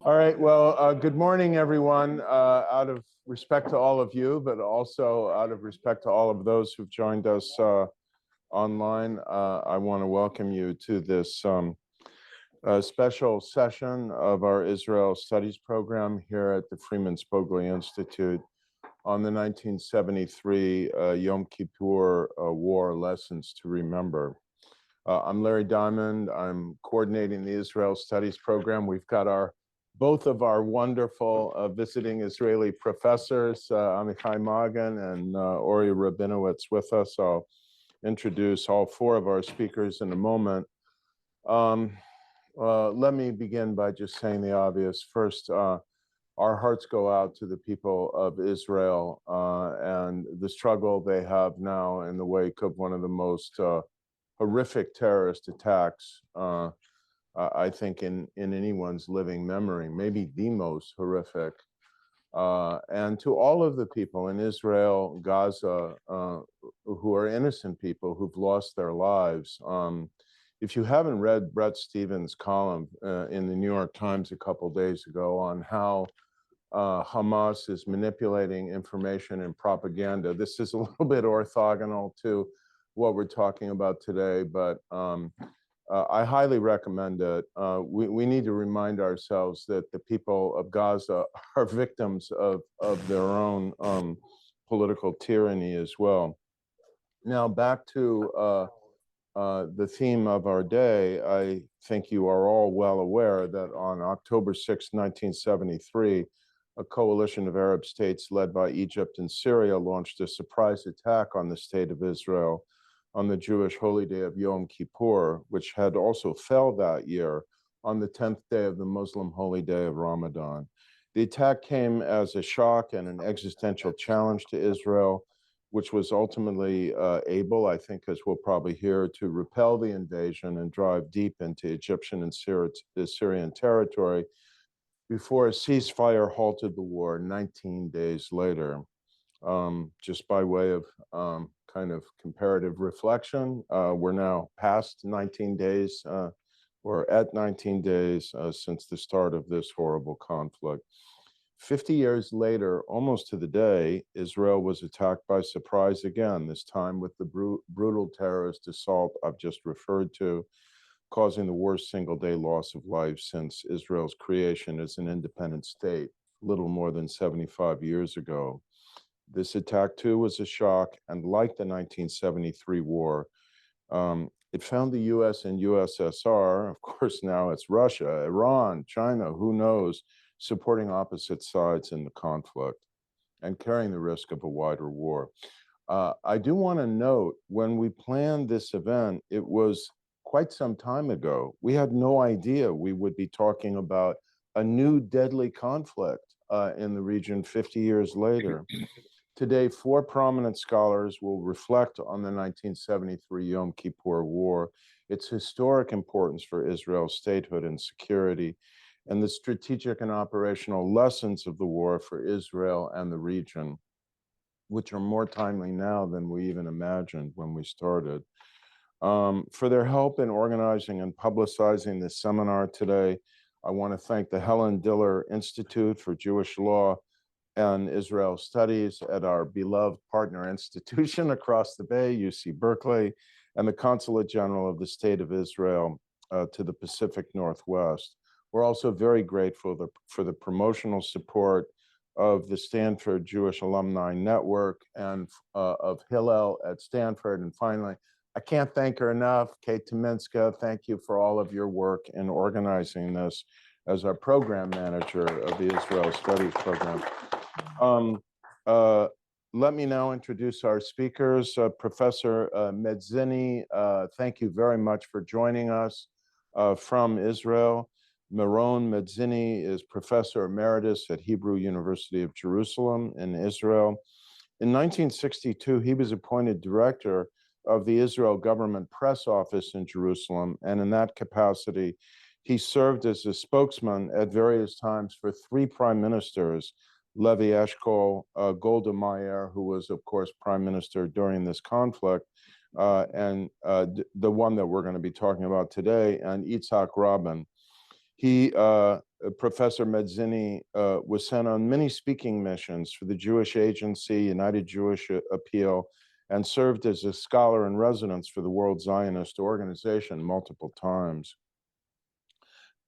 All right, well, good morning, everyone. Out of respect to all of you, but also out of respect to all of those who've joined us online, I want to welcome you to this special session of our Israel Studies program here at the Freeman Spogli Institute on the 1973 Yom Kippur War Lessons to Remember. I'm Larry Diamond. I'm coordinating the Israel Studies program. We've got both of our wonderful visiting Israeli professors, Amichai Magen and Or Rabinowitz, with us. I'll introduce all four of our speakers in a moment. Let me begin by just saying the obvious. First, our hearts go out to the people of Israel and the struggle they have now in the wake of one of the most horrific terrorist attacks I think in anyone's living memory, maybe the most horrific. And to all of the people in Israel, Gaza, who are innocent people who've lost their lives. If you haven't read Bret Stephens' column in the New York Times a couple days ago on how Hamas is manipulating information and propaganda, this is a little bit orthogonal to what we're talking about today, but I highly recommend it. We need to remind ourselves that the people of Gaza are victims of their own political tyranny as well. Now, back to the theme of our day. I think you are all well aware that on October 6, 1973, a coalition of Arab states led by Egypt and Syria launched a surprise attack on the state of Israel on the Jewish holy day of Yom Kippur, which had also fell that year on the 10th day of the Muslim holy day of Ramadan. The attack came as a shock and an existential challenge to Israel, which was ultimately able, I think, as we'll probably hear, to repel the invasion and drive deep into Egyptian and Syrian territory before a ceasefire halted the war 19 days later. Just by way of kind of comparative reflection, we're now past 19 days, we're at 19 days since the start of this horrible conflict. 50 years later, almost to the day, Israel was attacked by surprise again, this time with the brutal terrorist assault I've just referred to, causing the worst single-day loss of life since Israel's creation as an independent state, little more than 75 years ago. This attack, too, was a shock, and like the 1973 war, it found the US and USSR, of course now it's Russia, Iran, China, who knows, supporting opposite sides in the conflict and carrying the risk of a wider war. I do want to note, when we planned this event, it was quite some time ago. We had no idea we would be talking about a new deadly conflict in the region 50 years later. Today, four prominent scholars will reflect on the 1973 Yom Kippur War, its historic importance for Israel's statehood and security, and the strategic and operational lessons of the war for Israel and the region, which are more timely now than we even imagined when we started. For their help in organizing and publicizing this seminar today, I want to thank the Helen Diller Institute for Jewish Law and Israel Studies at our beloved partner institution across the bay, UC Berkeley, and the Consulate General of the State of Israel to the Pacific Northwest. We're also very grateful for the promotional support of the Stanford Jewish Alumni Network and of Helen at Stanford. And finally, I can't thank her enough, Kate Tominska. Thank you for all of your work in organizing this as our program manager of the Israel Studies program. Let me now introduce our speakers. Professor Medzini, thank you very much for joining us from Israel. Meron Medzini is Professor Emeritus at Hebrew University of Jerusalem in Israel. In 1962, he was appointed director of the Israel Government Press Office in Jerusalem, and in that capacity, he served as a spokesman at various times for three prime ministers, Levi Eshkol, Golda Meir, who was, of course, prime minister during this conflict, and the one that we're going to be talking about today, and Yitzhak Rabin. Professor Medzini was sent on many speaking missions for the Jewish Agency, United Jewish Appeal, and served as a scholar in residence for the World Zionist Organization multiple times.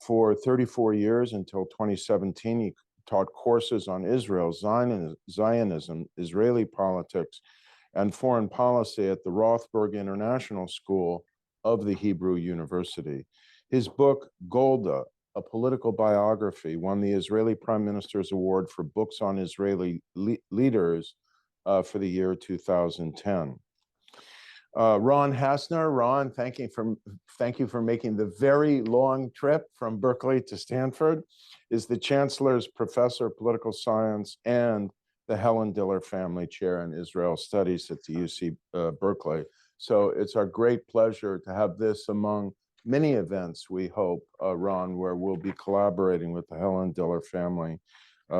For 34 years until 2017, he taught courses on Israel, Zionism, Israeli politics, and foreign policy at the Rothberg International School of the Hebrew University. His book, Golda, a political biography, won the Israeli Prime Minister's Award for Books on Israeli Leaders for the year 2010. Ron Hassner, Ron, thank you for making the very long trip from Berkeley to Stanford, is the Chancellor's Professor of Political Science and the Helen Diller Family Chair in Israel Studies at the UC Berkeley. So it's our great pleasure to have this among many events, we hope, Ron, where we'll be collaborating with the Helen Diller Family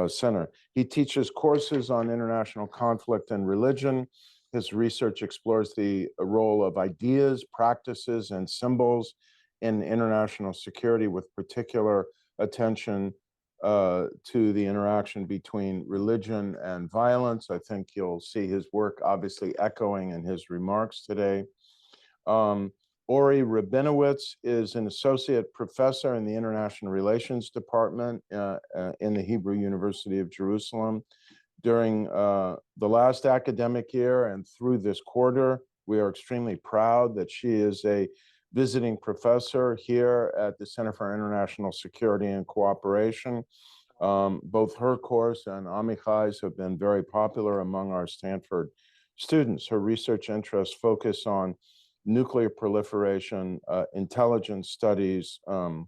Center. He teaches courses on international conflict and religion. His research explores the role of ideas, practices, and symbols in international security, with particular attention to the interaction between religion and violence. I think you'll see his work obviously echoing in his remarks today. Or Rabinowitz is an associate professor in the International Relations Department in the Hebrew University of Jerusalem. During the last academic year and through this quarter, we are extremely proud that she is a visiting professor here at the Center for International Security and Cooperation. Both her course and Amichai's have been very popular among our Stanford students. Her research interests focus on nuclear proliferation, intelligence studies, and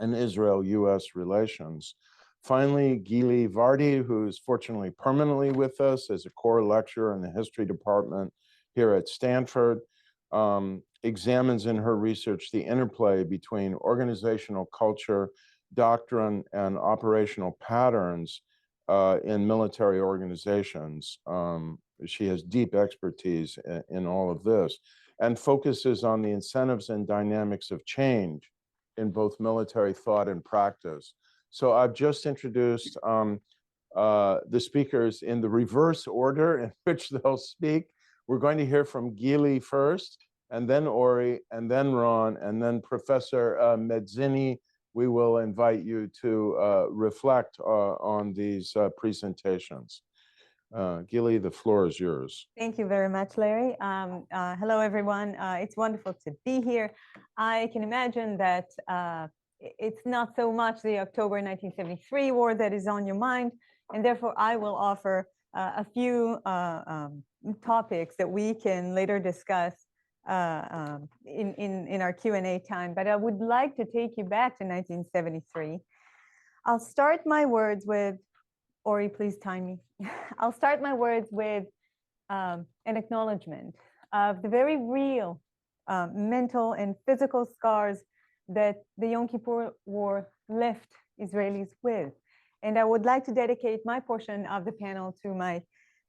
Israel-US relations. Finally, Gil-li Vardi, who is fortunately permanently with us as a core lecturer in the history department here at Stanford, examines in her research the interplay between organizational culture, doctrine, and operational patterns in military organizations. She has deep expertise in all of this and focuses on the incentives and dynamics of change in both military thought and practice. So I've just introduced the speakers in the reverse order in which they'll speak. We're going to hear from Gil-li first, and then Ori, and then Ron, and then Professor Medzini. We will invite you to reflect on these presentations. Gil-li, the floor is yours. Thank you very much, Larry. Hello, everyone. It's wonderful to be here. I can imagine that it's not so much the October 1973 war that is on your mind, and therefore I will offer a few topics that we can later discuss in our Q&A time. But I would like to take you back to 1973. I'll start my words with, Ori, please time me. I'll start my words with an acknowledgement of the very real mental and physical scars that the Yom Kippur War left Israelis with. And I would like to dedicate my portion of the panel to my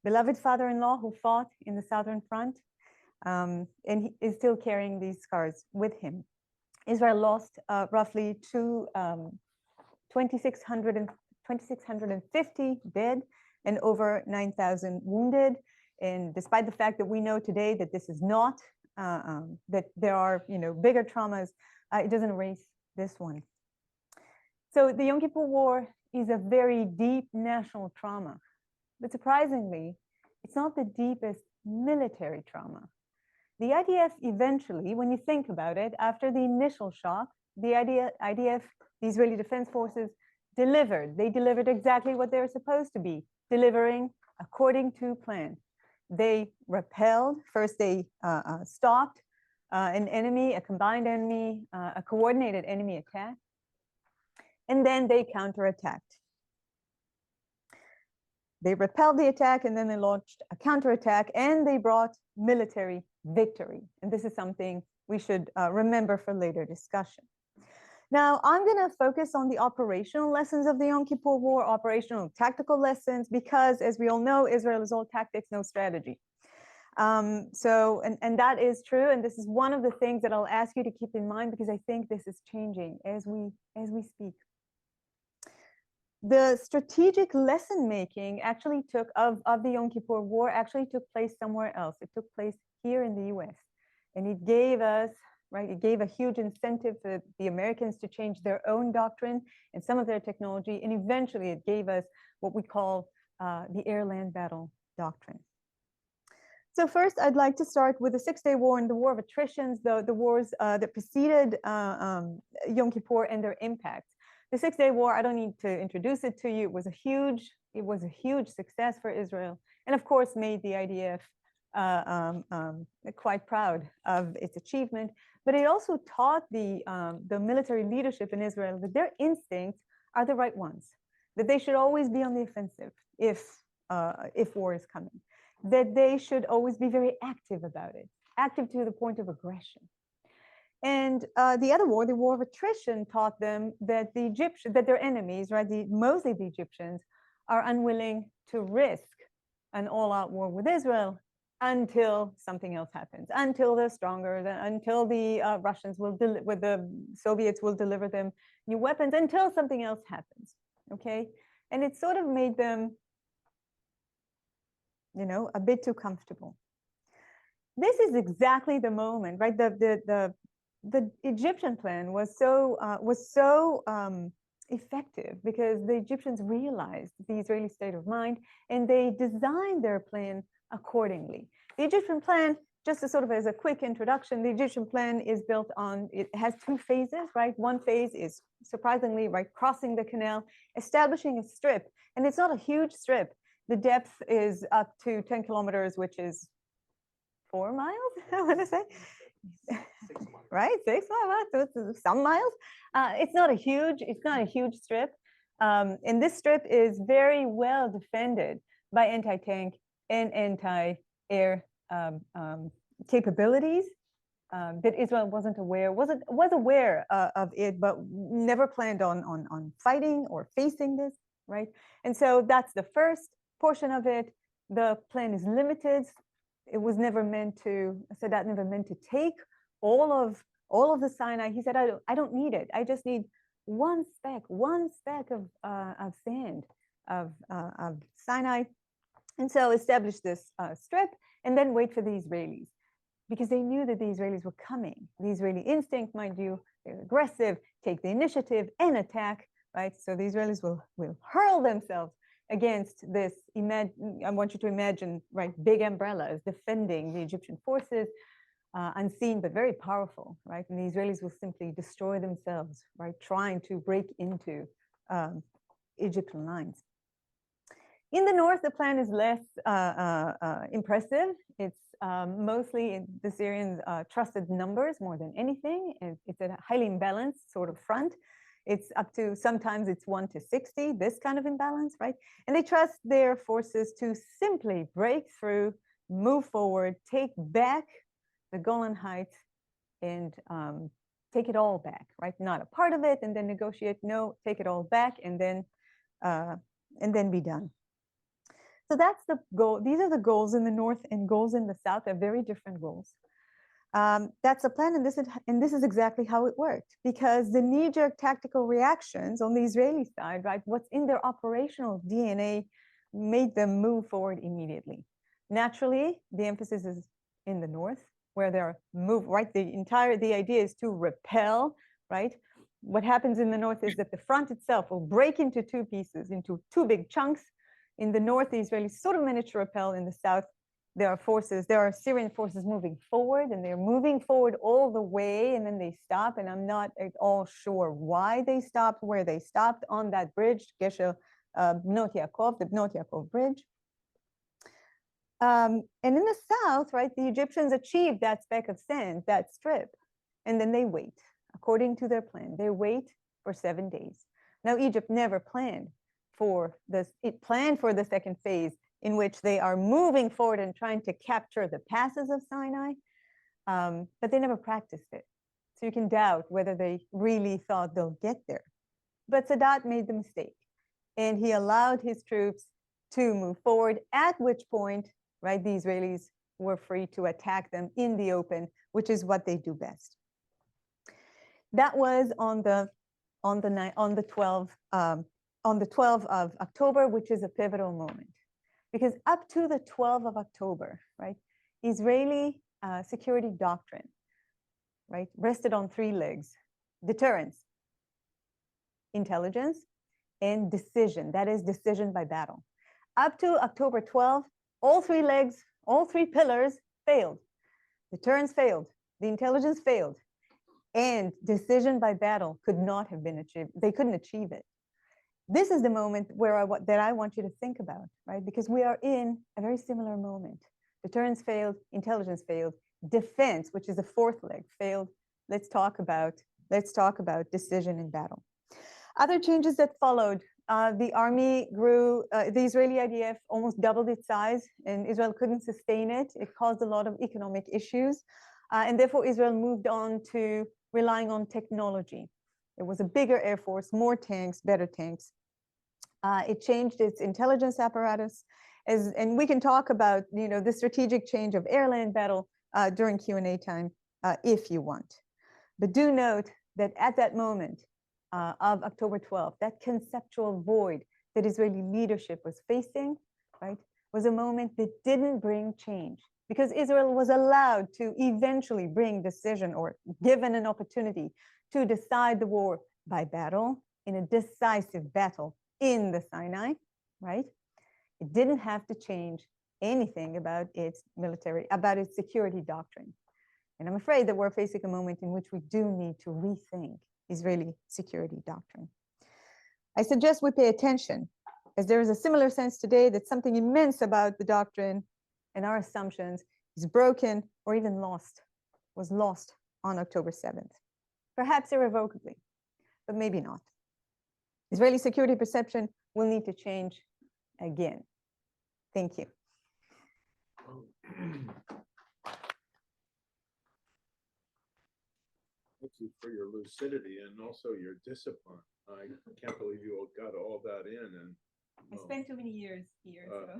beloved father-in-law who fought in the Southern Front, and he is still carrying these scars with him. Israel lost roughly 2,650 dead and over 9,000 wounded. And despite the fact that we know today that this is not, that there are bigger traumas, it doesn't erase this one. So the Yom Kippur War is a very deep national trauma. But surprisingly, it's not the deepest military trauma. The IDF eventually, when you think about it, after the initial shock, the IDF, the Israeli Defense Forces, delivered. They delivered exactly what they were supposed to be, delivering according to plan. They repelled. First, they stopped an enemy, a combined enemy, a coordinated enemy attack, and then they counterattacked. They repelled the attack, and then they launched a counterattack, and they brought military victory. And this is something we should remember for later discussion. Now, I'm going to focus on the operational lessons of the Yom Kippur War, operational tactical lessons, because as we all know, Israel is all tactics, no strategy. And that is true. And this is one of the things that I'll ask you to keep in mind, because I think this is changing as we speak. The strategic lesson making actually of the Yom Kippur War actually took place somewhere else. It took place here in the US. And it gave us, right, it gave a huge incentive for the Americans to change their own doctrine and some of their technology. And eventually it gave us what we call the air-land battle doctrine. So first, I'd like to start with the Six-Day War and the War of Attritions, the wars that preceded Yom Kippur and their impact. The Six-Day War, I don't need to introduce it to you. It was a huge success for Israel, and of course made the IDF quite proud of its achievement. But it also taught the military leadership in Israel that their instincts are the right ones, that they should always be on the offensive if war is coming, that they should always be very active about it, active to the point of aggression. And the other war, the War of Attrition, taught them that that their enemies, right, mostly the Egyptians, are unwilling to risk an all-out war with Israel until something else happens, until they're stronger, until the Russians with the Soviets will deliver them new weapons, until something else happens. Okay, and it sort of made them, you know, a bit too comfortable. This is exactly the moment, right? The Egyptian plan was so effective because the Egyptians realized the Israeli state of mind and they designed their plan accordingly. The Egyptian plan, just as a quick introduction, the Egyptian plan is built on, it has two phases, right? One phase is surprisingly, right, crossing the canal, establishing a strip, and it's not a huge strip. The depth is up to 10 kilometers, which is 4 miles, I want to say. 6 miles. Right, 6 miles, some miles. It's not a huge strip. And this strip is very well defended by anti-tank and anti-air capabilities that Israel was aware of it, but never planned on fighting or facing this, right? And so that's the first portion of it. The plan is limited. It was never meant to, Sadat never meant to take all of the Sinai. He said, I don't need it. I just need one speck of sand of Sinai. And so establish this strip and then wait for the Israelis, because they knew that the Israelis were coming. The Israeli instinct, mind you, they're aggressive, take the initiative and attack, right? So the Israelis will hurl themselves against this. I want you to imagine, right, big umbrellas defending the Egyptian forces, unseen but very powerful, right? And the Israelis will simply destroy themselves, right, trying to break into Egyptian lines. In the north, the plan is less impressive. It's mostly the Syrians trusted numbers more than anything. It's a highly imbalanced sort of front. It's up to, sometimes it's 1 to 60, this kind of imbalance, right? And they trust their forces to simply break through, move forward, take back the Golan Heights and take it all back, right? Not a part of it and then negotiate, no, take it all back and then be done. So that's the goal. These are the goals in the north and goals in the south. They're very different goals. That's the plan, and this is exactly how it worked, because the knee-jerk tactical reactions on the Israeli side, right, what's in their operational DNA made them move forward immediately. Naturally, the emphasis is in the north, where they're right, the idea is to repel, right? What happens in the north is that the front itself will break into two pieces, into two big chunks. In the north, the Israelis sort of managed to repel. In the south, there are Syrian forces moving forward, and they're moving forward all the way, and then they stop, and I'm not at all sure why they stopped, where they stopped on that bridge, Gesher Bnot Yaakov, the Bnot Yaakov bridge. And in the south, right, the Egyptians achieved that speck of sand, that strip, and then they wait. According to their plan, they wait for 7 days. Now, Egypt never planned for this. It planned for the second phase, in which they are moving forward and trying to capture the passes of Sinai, but they never practiced it. So you can doubt whether they really thought they'll get there. But Sadat made the mistake, and he allowed his troops to move forward, at which point, right, the Israelis were free to attack them in the open, which is what they do best. That was on the 12th of October, which is a pivotal moment, because up to the 12th of October, right, Israeli security doctrine, right, rested on three legs: deterrence, intelligence, and decision. That is decision by battle. Up to October 12th, all three legs, all three pillars failed. Deterrence failed, the intelligence failed, and decision by battle could not have been achieved. They couldn't achieve it. This is the moment where that I want you to think about, right? Because we are in a very similar moment. Deterrence failed, intelligence failed, defense, which is the fourth leg, failed. Let's talk about decision in battle. Other changes that followed: the army grew. The Israeli IDF almost doubled its size, and Israel couldn't sustain it. It caused a lot of economic issues, and therefore Israel moved on to relying on technology. It was a bigger air force, more tanks, better tanks. It changed its intelligence apparatus, and we can talk about the strategic change of air-land battle during Q&A time if you want. But do note that at that moment of October 12th, that conceptual void that Israeli leadership was facing, right, was a moment that didn't bring change, because Israel was allowed to eventually bring decision, or given an opportunity to decide the war by battle in a decisive battle in the Sinai, right? It didn't have to change anything about its security doctrine. And I'm afraid that we're facing a moment in which we do need to rethink Israeli security doctrine. I suggest we pay attention, as there is a similar sense today that something immense about the doctrine and our assumptions is broken or even was lost on October 7th. Perhaps irrevocably, but maybe not. Israeli security perception will need to change again. Thank you. Thank you for your lucidity and also your discipline. I can't believe you got all that in. And I spent too many years here. So.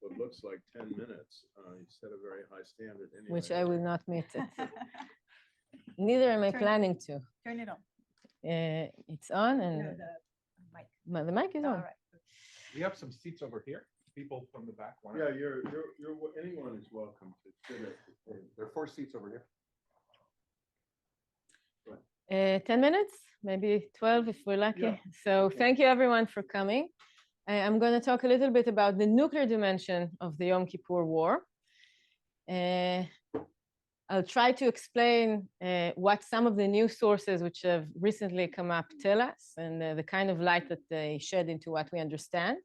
What looks like 10 minutes. You set a very high standard anyway. Which I will not meet it. Neither am I planning to. Turn it on. It's on, and No, the mic. The mic is on. All right. We have some seats over here. People from the back. Yeah, anyone is welcome to sit at the table. There are 4 seats over here. 10 minutes, maybe 12 if we're lucky. Yeah. So thank you everyone for coming. I'm going to talk a little bit about the nuclear dimension of the Yom Kippur War. I'll try to explain what some of the new sources which have recently come up tell us, and the kind of light that they shed into what we understand.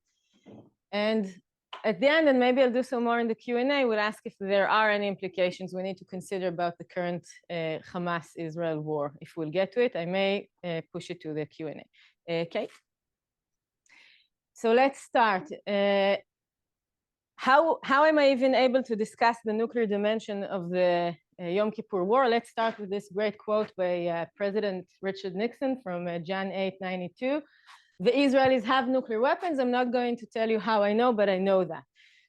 And at the end, and maybe I'll do some more in the Q&A, we'll ask if there are any implications we need to consider about the current Hamas-Israel war. If we'll get to it, I may push it to the Q&A. Kate? So let's start. How am I even able to discuss the nuclear dimension of the Yom Kippur War? Let's start with this great quote by President Richard Nixon from Jan 8, 92. The Israelis have nuclear weapons. I'm not going to tell you how I know, but I know that.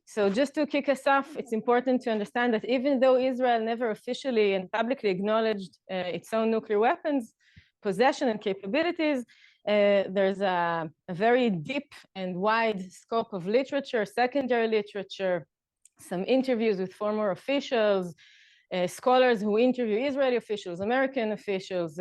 So just to kick us off, it's important to understand that even though Israel never officially and publicly acknowledged its own nuclear weapons, possession and capabilities, there's a very deep and wide scope of literature, secondary literature, some interviews with former officials, scholars who interview Israeli officials, American officials,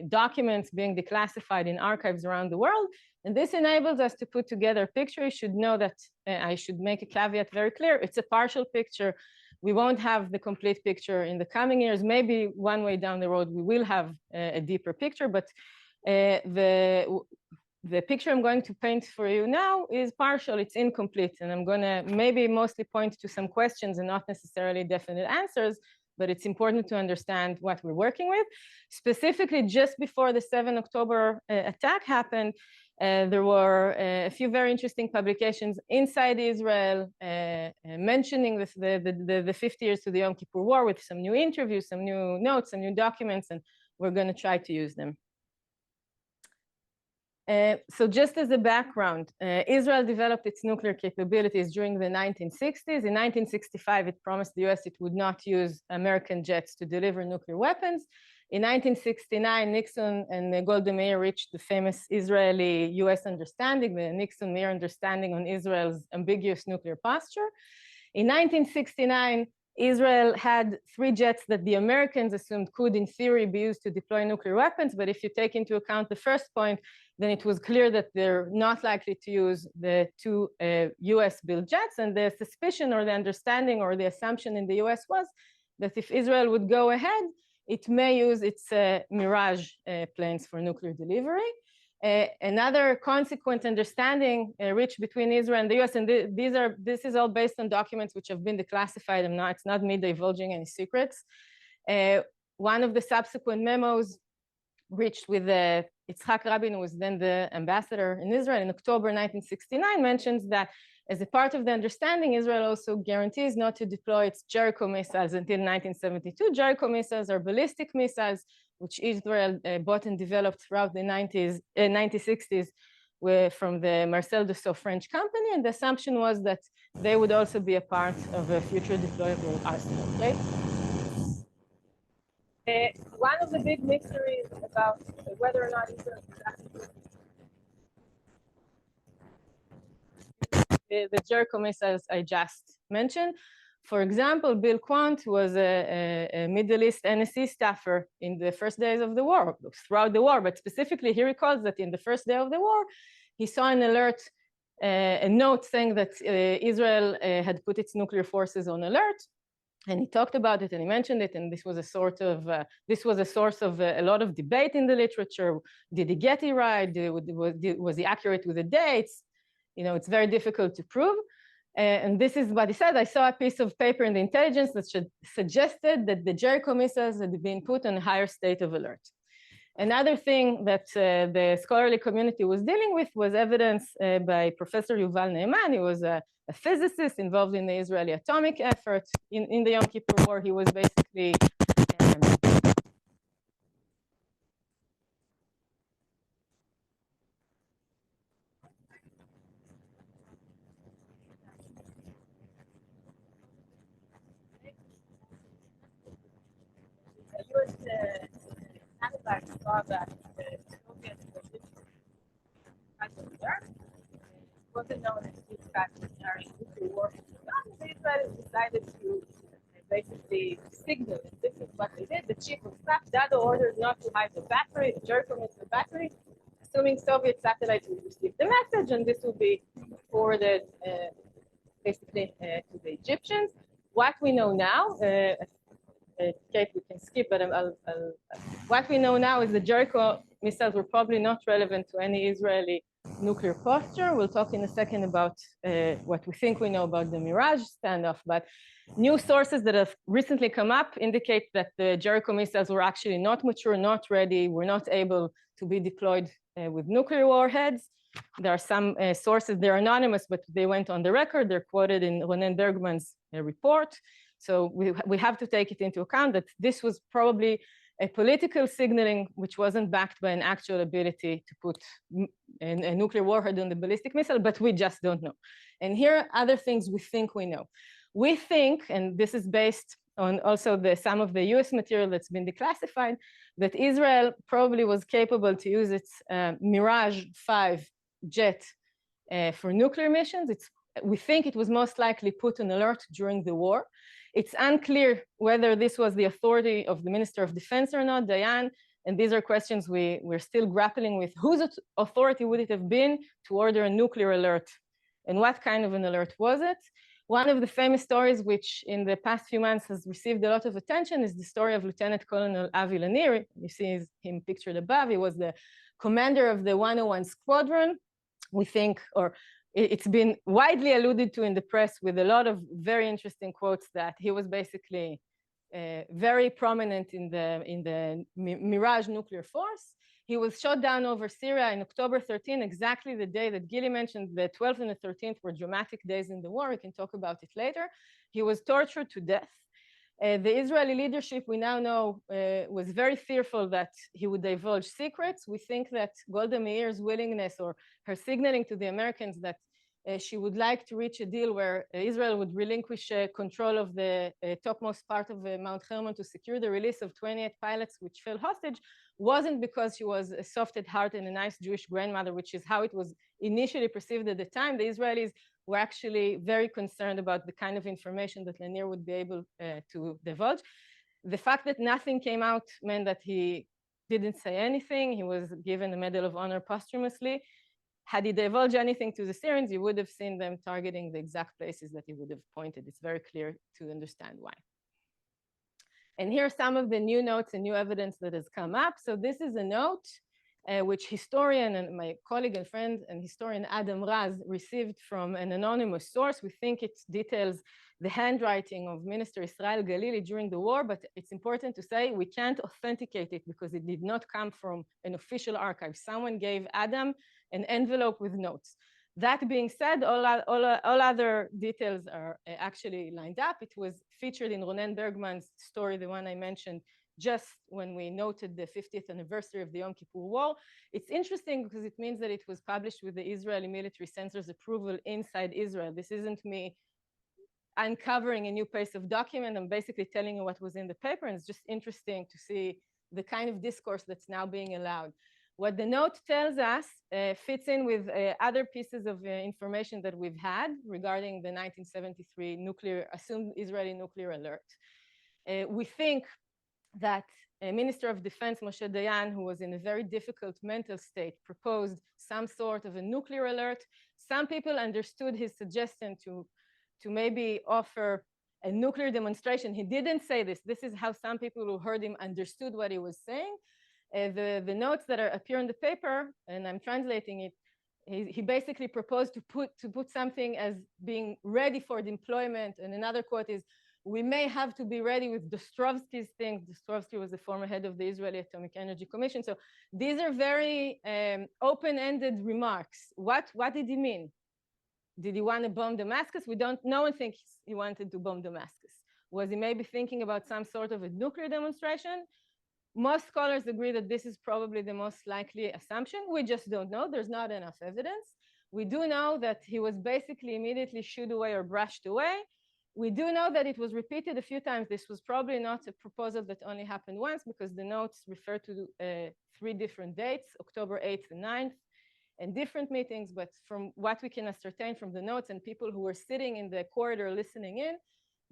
documents being declassified in archives around the world. And this enables us to put together a picture. You should know that I should make a caveat very clear. It's a partial picture. We won't have the complete picture in the coming years. Maybe one way down the road, we will have a deeper picture, but the picture I'm going to paint for you now is partial, it's incomplete, and I'm going to maybe mostly point to some questions and not necessarily definite answers, but it's important to understand what we're working with. Specifically, just before the 7 October attack happened, there were a few very interesting publications inside Israel mentioning the 50 years to the Yom Kippur War with some new interviews, some new notes, some new documents, and we're going to try to use them. So just as a background, Israel developed its nuclear capabilities during the 1960s. In 1965, it promised the US it would not use American jets to deliver nuclear weapons. In 1969, Nixon and Golda Meir reached the famous Israeli-US understanding, the Nixon-Meir understanding on Israel's ambiguous nuclear posture. In 1969, Israel had 3 jets that the Americans assumed could, in theory, be used to deploy nuclear weapons. But if you take into account the first point, then it was clear that they're not likely to use the 2 US-built jets. And the suspicion or the understanding or the assumption in the US was that if Israel would go ahead, it may use its Mirage planes for nuclear delivery. Another consequent understanding reached between Israel and the US, and this is all based on documents which have been declassified. It's not me divulging any secrets. One of the subsequent memos reached with Yitzhak Rabin, who was then the ambassador in Israel in October 1969, mentions that as a part of the understanding, Israel also guarantees not to deploy its Jericho missiles until 1972. Jericho missiles are ballistic missiles, which Israel bought and developed throughout the 1960s from the Marcel Dassault French company. And the assumption was that they would also be a part of a future deployable arsenal, right? One of the big mysteries about whether or not Israel is actually the Jericho missiles I just mentioned. For example, Bill Quandt was a Middle East NSC staffer in the first days of the war, throughout the war, but specifically he recalls that in the first day of the war, he saw an alert, a note saying that Israel had put its nuclear forces on alert, and he talked about it and he mentioned it, and this was a source of a lot of debate in the literature. Did he get it right? Was he accurate with the dates? You know, it's very difficult to prove. And this is what he said. I saw a piece of paper in the intelligence that suggested that the Jericho missiles had been put on a higher state of alert. Another thing that the scholarly community was dealing with was evidence by Professor Yuval Ne'eman. He was a physicist involved in the Israeli atomic effort. In the Yom Kippur War, he was basically saw that the Soviets were wasn't known as CISAC during nuclear war. The Israelis decided to basically signal that this is what they did. The chief of staff, Dado, ordered not to hide the battery, the Jericho missile battery, assuming Soviet satellites would receive the message, and this would be forwarded basically to the Egyptians. What we know now, Kate, we can skip, but what we know now is the Jericho missiles were probably not relevant to any Israeli nuclear posture. We'll talk in a second about what we think we know about the Mirage standoff, but new sources that have recently come up indicate that the Jericho missiles were actually not mature, not ready, were not able to be deployed with nuclear warheads. There are some sources, they're anonymous, but they went on the record. They're quoted in Ronen Bergman's report. So we have to take it into account that this was probably a political signaling which wasn't backed by an actual ability to put a nuclear warhead on the ballistic missile, but we just don't know. And here are other things we think we know. We think, and this is based on also some of the US material that's been declassified, that Israel probably was capable to use its Mirage 5 jet for nuclear missions. We think it was most likely put on alert during the war. It's unclear whether this was the authority of the Minister of Defense or not, Dayan, and these are questions we're still grappling with. Whose authority would it have been to order a nuclear alert? And what kind of an alert was it? One of the famous stories which in the past few months has received a lot of attention is the story of Lieutenant Colonel Avi Lanier. You see him pictured above. He was the commander of the 101 Squadron. We think, or it's been widely alluded to in the press with a lot of very interesting quotes that he was basically very prominent in the Mirage nuclear force. He was shot down over Syria in October 13, exactly the day that Gil-li mentioned. The 12th and the 13th were dramatic days in the war. We can talk about it later. He was tortured to death. The Israeli leadership, we now know, was very fearful that he would divulge secrets. We think that Golda Meir's willingness or her signaling to the Americans that she would like to reach a deal where Israel would relinquish control of the topmost part of Mount Hermon to secure the release of 28 pilots which fell hostage wasn't because she was a soft at heart and a nice Jewish grandmother, which is how it was initially perceived at the time. The Israelis were actually very concerned about the kind of information that Lanier would be able to divulge. The fact that nothing came out meant that he didn't say anything. He was given the Medal of Honor posthumously. Had he divulged anything to the Syrians, you would have seen them targeting the exact places that he would have pointed. It's very clear to understand why. And here are some of the new notes and new evidence that has come up. So this is a note which historian and my colleague and friend and historian Adam Raz received from an anonymous source. We think it details the handwriting of Minister Israel Galili during the war, but it's important to say we can't authenticate it because it did not come from an official archive. Someone gave Adam an envelope with notes. That being said, all other details are actually lined up. It was featured in Ronen Bergman's story, the one I mentioned, just when we noted the 50th anniversary of the Yom Kippur War. It's interesting because it means that it was published with the Israeli military censor's approval inside Israel. This isn't me uncovering a new piece of document. I'm basically telling you what was in the paper, and it's just interesting to see the kind of discourse that's now being allowed. What the note tells us fits in with other pieces of information that we've had regarding the 1973 assumed Israeli nuclear alert. We think that Minister of Defense Moshe Dayan, who was in a very difficult mental state, proposed some sort of a nuclear alert. Some people understood his suggestion to maybe offer a nuclear demonstration. He didn't say this. This is how some people who heard him understood what he was saying. The notes that appear in the paper, and I'm translating it, he basically proposed to put something as being ready for deployment. And another quote is, we may have to be ready with Dostrovsky's thing. Dostrovsky was the former head of the Israeli Atomic Energy Commission. So these are very open-ended remarks. What did he mean? Did he want to bomb Damascus? No one thinks he wanted to bomb Damascus. Was he maybe thinking about some sort of a nuclear demonstration? Most scholars agree that this is probably the most likely assumption. We just don't know. There's not enough evidence. We do know that he was basically immediately shooed away or brushed away. We do know that it was repeated a few times. This was probably not a proposal that only happened once because the notes refer to 3 different dates, October 8th and 9th, and different meetings. But from what we can ascertain from the notes and people who were sitting in the corridor listening in,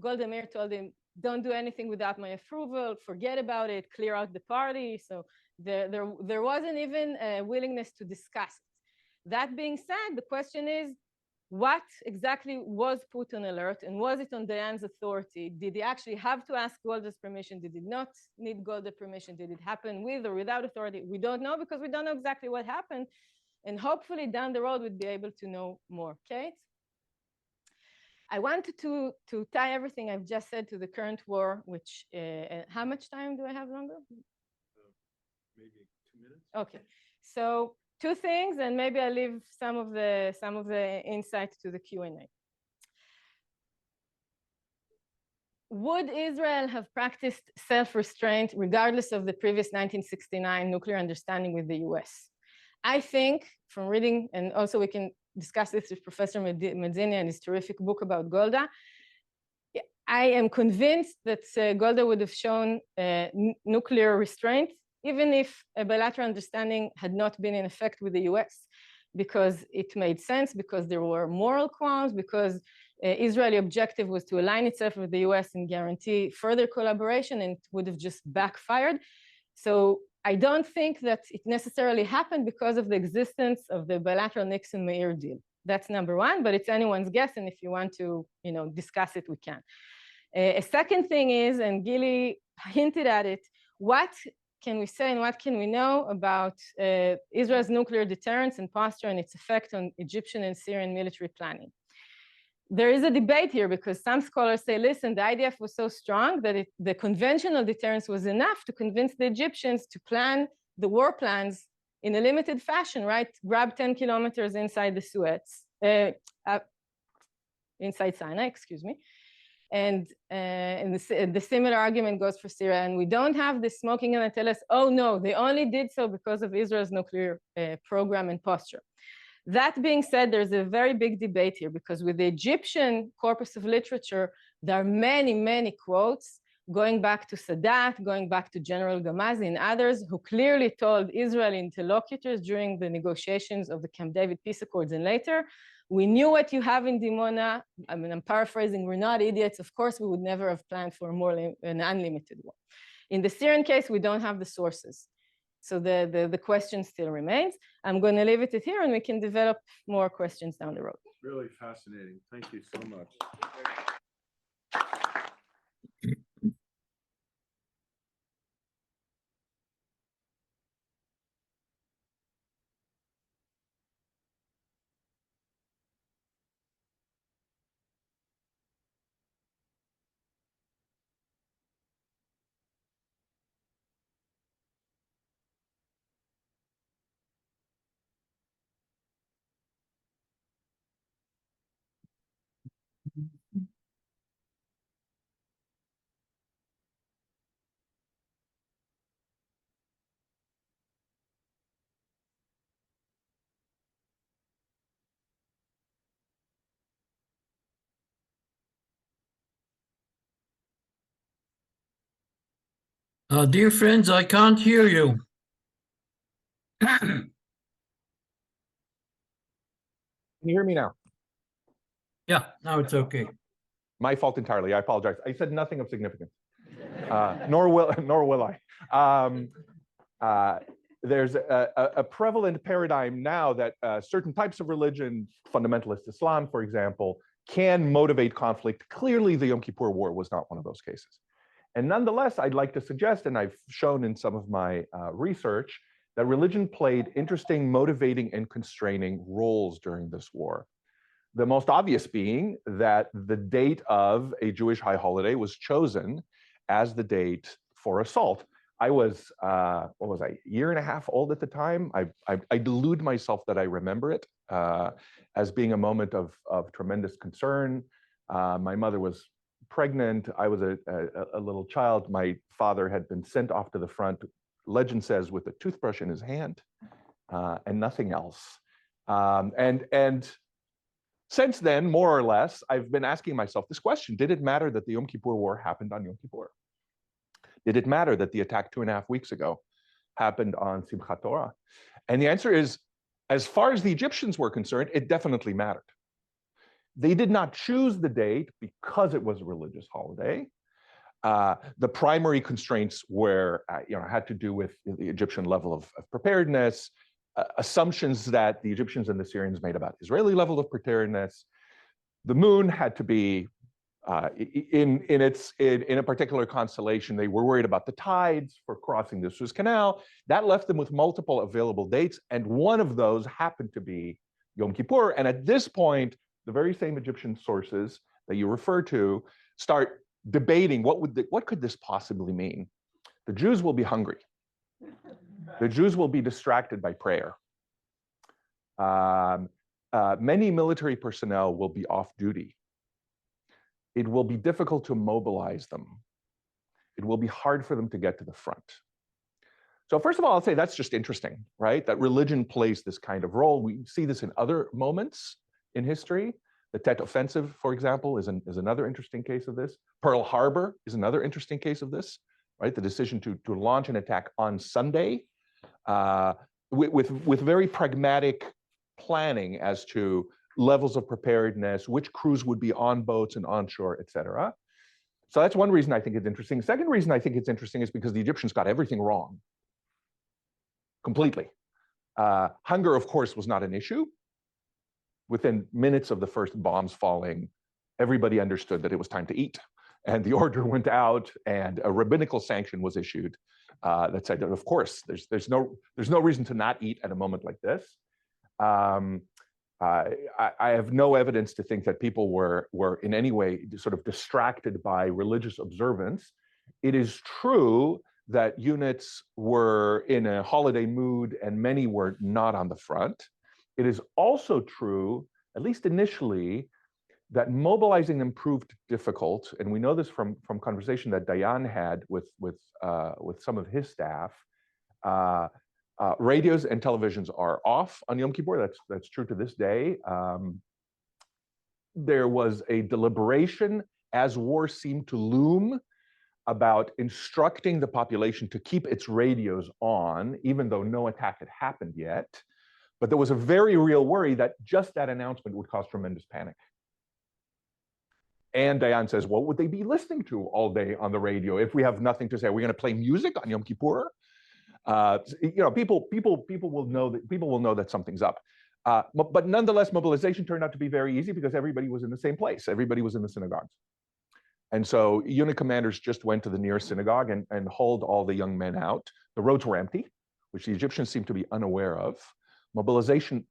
Golda Meir told him, don't do anything without my approval, forget about it, clear out the party. So there wasn't even a willingness to discuss it. That being said, the question is, what exactly was put on alert, and was it on Dayan's authority? Did he actually have to ask Golda's permission? Did he not need Golda's permission? Did it happen with or without authority? We don't know because we don't know exactly what happened. And hopefully down the road, we'd be able to know more. Kate? I wanted to tie everything I've just said to the current war, which, how much time do I have longer? Maybe 2 minutes. Okay, so 2 things, and maybe I'll leave some of the insights to the Q&A. Would Israel have practiced self-restraint regardless of the previous 1969 nuclear understanding with the US? I think from reading, and also we can discuss this with Professor Medzini and his terrific book about Golda, I am convinced that Golda would have shown nuclear restraint even if a bilateral understanding had not been in effect with the US, because it made sense, because there were moral qualms, because Israeli objective was to align itself with the US and guarantee further collaboration, and it would have just backfired. So I don't think that it necessarily happened because of the existence of the bilateral Nixon-Meir deal. That's number one, but it's anyone's guess, and if you want to, discuss it, we can. A second thing is, and Gil-li hinted at it, what can we say and what can we know about Israel's nuclear deterrence and posture and its effect on Egyptian and Syrian military planning? There is a debate here because some scholars say, listen, the IDF was so strong that the conventional deterrence was enough to convince the Egyptians to plan the war plans in a limited fashion, right? Grab 10 kilometers inside the Suez, inside Sinai, excuse me. And the similar argument goes for Syria. And we don't have the smoking gun that tell us, oh no, they only did so because of Israel's nuclear program and posture. That being said, there's a very big debate here, because with the Egyptian corpus of literature, there are many, many quotes going back to Sadat, going back to General Gamazi and others who clearly told Israeli interlocutors during the negotiations of the Camp David peace accords and later, we knew what you have in Dimona. I mean, I'm paraphrasing, we're not idiots. Of course, we would never have planned for an unlimited war. In the Syrian case, we don't have the sources. So the question still remains. I'm going to leave it here, and we can develop more questions down the road. Really fascinating. Thank you so much. Dear friends, I can't hear you. Can you hear me now? Yeah, now it's okay. My fault entirely. I apologize. I said nothing of significance, nor will I. There's a prevalent paradigm now that certain types of religion, fundamentalist Islam, for example, can motivate conflict. Clearly, the Yom Kippur War was not one of those cases. And nonetheless, I'd like to suggest, and I've shown in some of my research, that religion played interesting, motivating, and constraining roles during this war. The most obvious being that the date of a Jewish high holiday was chosen as the date for assault. I was, what was I, a year and a half old at the time. I delude myself that I remember it as being a moment of tremendous concern. My mother was pregnant. I was a little child. My father had been sent off to the front, legend says, with a toothbrush in his hand and nothing else. And since then, more or less, I've been asking myself this question: did it matter that the Yom Kippur War happened on Yom Kippur? Did it matter that the attack 2.5 weeks ago happened on Simchat Torah? And the answer is, as far as the Egyptians were concerned, it definitely mattered. They did not choose the date because it was a religious holiday. The primary constraints were, had to do with the Egyptian level of preparedness, assumptions that the Egyptians and the Syrians made about Israeli level of preparedness. The moon had to be in a particular constellation. They were worried about the tides for crossing the Suez Canal. That left them with multiple available dates, and one of those happened to be Yom Kippur. And at this point, the very same Egyptian sources that you refer to start debating what could this possibly mean. The Jews will be hungry. The Jews will be distracted by prayer. Many military personnel will be off duty. It will be difficult to mobilize them. It will be hard for them to get to the front. So first of all, I'll say that's just interesting, right? That religion plays this kind of role. We see this in other moments in history. The Tet Offensive, for example, is another interesting case of this. Pearl Harbor is another interesting case of this, right? The decision to launch an attack on Sunday with very pragmatic planning as to levels of preparedness, which crews would be on boats and onshore, et cetera. So that's one reason I think it's interesting. Second reason I think it's interesting is because the Egyptians got everything wrong, completely. Hunger, of course, was not an issue. Within minutes of the first bombs falling, everybody understood that it was time to eat. And the order went out, and a rabbinical sanction was issued that said that, of course, there's no reason to not eat at a moment like this. I have no evidence to think that people were in any way sort of distracted by religious observance. It is true that units were in a holiday mood and many were not on the front. It is also true, at least initially, that mobilizing them proved difficult, and we know this from conversation that Dayan had with some of his staff. Radios and televisions are off on Yom Kippur. That's true to this day. There was a deliberation as war seemed to loom about instructing the population to keep its radios on, even though no attack had happened yet. But there was a very real worry that just that announcement would cause tremendous panic. And Dayan says, what would they be listening to all day on the radio if we have nothing to say? Are we going to play music on Yom Kippur? People will know that something's up. But nonetheless, mobilization turned out to be very easy because everybody was in the same place. Everybody was in the synagogues. And so unit commanders just went to the nearest synagogue and hauled all the young men out. The roads were empty, which the Egyptians seemed to be unaware of. Mobilization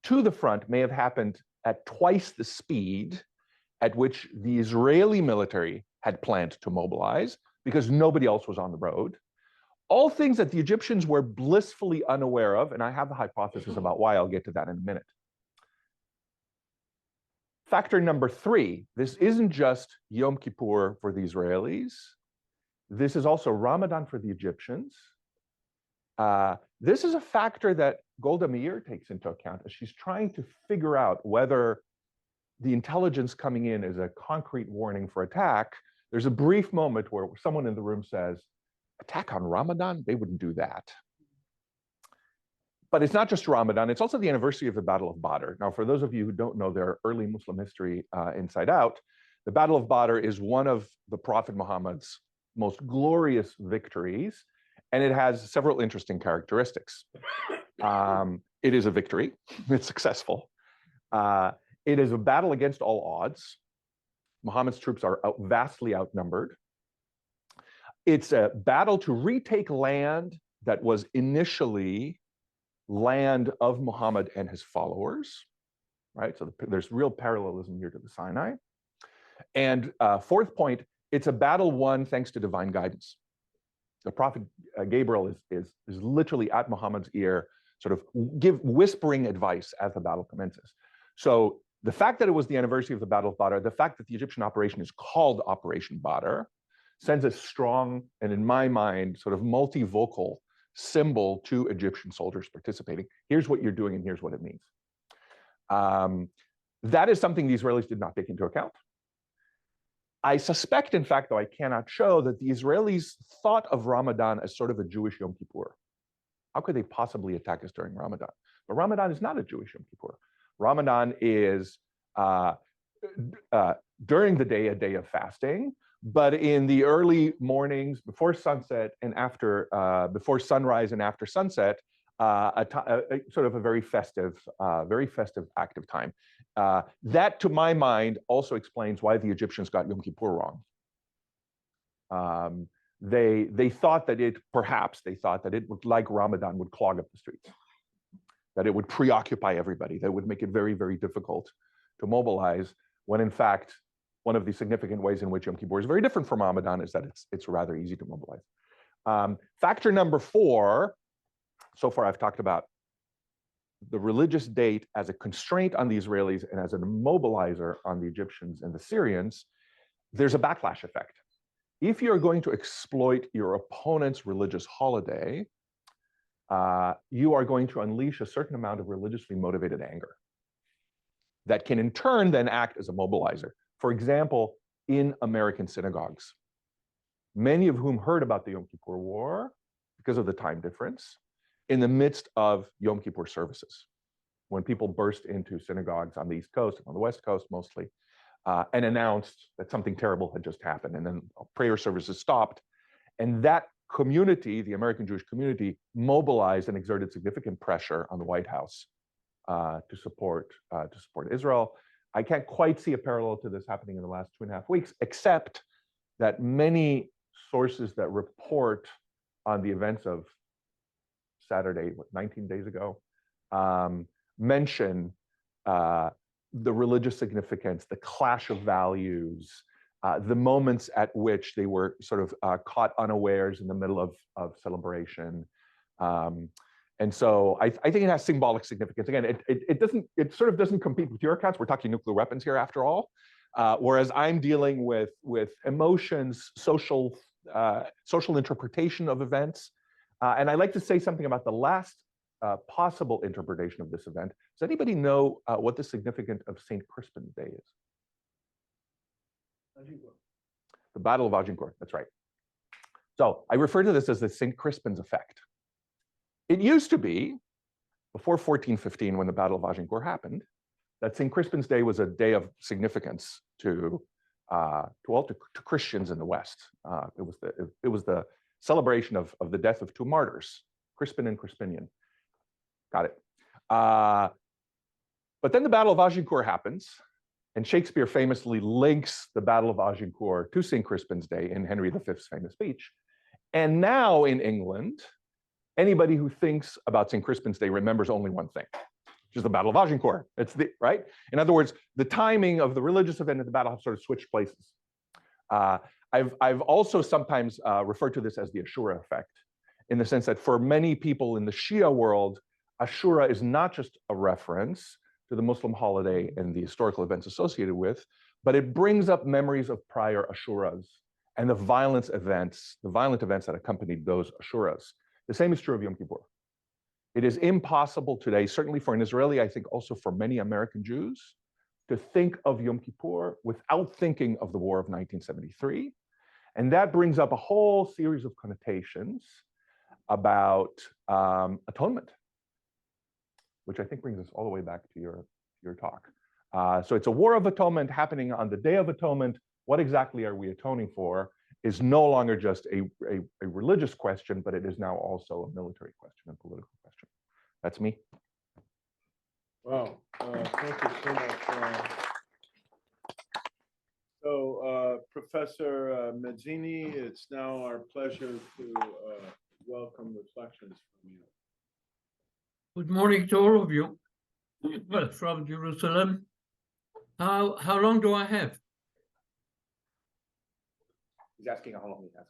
to the front may have happened at twice the speed at which the Israeli military had planned to mobilize because nobody else was on the road. All things that the Egyptians were blissfully unaware of, and I have a hypothesis about why. I'll get to that in a minute. Factor number 3, this isn't just Yom Kippur for the Israelis. This is also Ramadan for the Egyptians. This is a factor that Golda Meir takes into account as she's trying to figure out whether the intelligence coming in is a concrete warning for attack. There's a brief moment where someone in the room says, attack on Ramadan? They wouldn't do that. But it's not just Ramadan, it's also the anniversary of the Battle of Badr. Now, for those of you who don't know their early Muslim history inside out, the Battle of Badr is one of the Prophet Muhammad's most glorious victories, and it has several interesting characteristics. It is a victory, it's successful. It is a battle against all odds. Muhammad's troops are vastly outnumbered. It's a battle to retake land that was initially land of Muhammad and his followers, right? So there's real parallelism here to the Sinai. And fourth point, it's a battle won thanks to divine guidance. The prophet Gabriel is literally at Muhammad's ear, sort of whispering advice as the battle commences. So the fact that it was the anniversary of the Battle of Badr, the fact that the Egyptian operation is called Operation Badr, sends a strong, and in my mind, sort of multivocal symbol to Egyptian soldiers participating. Here's what you're doing and here's what it means. That is something the Israelis did not take into account. I suspect, in fact, though I cannot show, that the Israelis thought of Ramadan as sort of a Jewish Yom Kippur. How could they possibly attack us during Ramadan? But Ramadan is not a Jewish Yom Kippur. Ramadan is, during the day, a day of fasting, but in the early mornings, before sunset and after, before sunrise and after sunset, sort of a very festive active time. That, to my mind, also explains why the Egyptians got Yom Kippur wrong. They thought that it would, like Ramadan, would clog up the streets, that it would preoccupy everybody, that would make it very, very difficult to mobilize, when in fact, one of the significant ways in which Yom Kippur is very different from Ramadan is that it's rather easy to mobilize. Factor number 4, so far I've talked about the religious date as a constraint on the Israelis and as an immobilizer on the Egyptians and the Syrians. There's a backlash effect. If you're going to exploit your opponent's religious holiday, you are going to unleash a certain amount of religiously motivated anger that can in turn then act as a mobilizer. For example, in American synagogues, many of whom heard about the Yom Kippur War because of the time difference in the midst of Yom Kippur services, when people burst into synagogues on the East Coast, on the West Coast mostly, and announced that something terrible had just happened, and then prayer services stopped. And that community, the American Jewish community, mobilized and exerted significant pressure on the White House to support Israel. I can't quite see a parallel to this happening in the last 2.5 weeks, except that many sources that report on the events of Saturday, 19 days ago, mention the religious significance, the clash of values, the moments at which they were sort of caught unawares in the middle of celebration. And so I think it has symbolic significance. Again, it sort of doesn't compete with your accounts. We're talking nuclear weapons here after all. Whereas I'm dealing with emotions, social interpretation of events. And I'd like to say something about the last possible interpretation of this event. Does anybody know what the significance of St. Crispin's Day is? The Battle of Agincourt, that's right. So I refer to this as the St. Crispin's effect. It used to be, before 1415, when the Battle of Agincourt happened, that St. Crispin's Day was a day of significance to Christians in the West. It was the celebration of the death of two martyrs, Crispin and Crispinian. Got it. But then the Battle of Agincourt happens, and Shakespeare famously links the Battle of Agincourt to St. Crispin's Day in Henry V's famous speech. And now in England, anybody who thinks about St. Crispin's Day remembers only one thing, which is the Battle of Agincourt. It's right? In other words, the timing of the religious event and the battle have sort of switched places. I've also sometimes referred to this as the Ashura effect, in the sense that for many people in the Shia world, Ashura is not just a reference to the Muslim holiday and the historical events associated with, but it brings up memories of prior Ashuras and the violent events that accompanied those Ashuras. The same is true of Yom Kippur. It is impossible today, certainly for an Israeli, I think also for many American Jews, to think of Yom Kippur without thinking of the War of 1973. And that brings up a whole series of connotations about atonement, which I think brings us all the way back to your talk. So it's a war of atonement happening on the Day of Atonement. What exactly are we atoning for is no longer just a religious question, but it is now also a military question, a political question. That's me. Wow, thank you so much. So Professor Medzini, it's now our pleasure to welcome reflections from you. Good morning to all of you. Well, from Jerusalem. How long do I have? He's asking how long he has.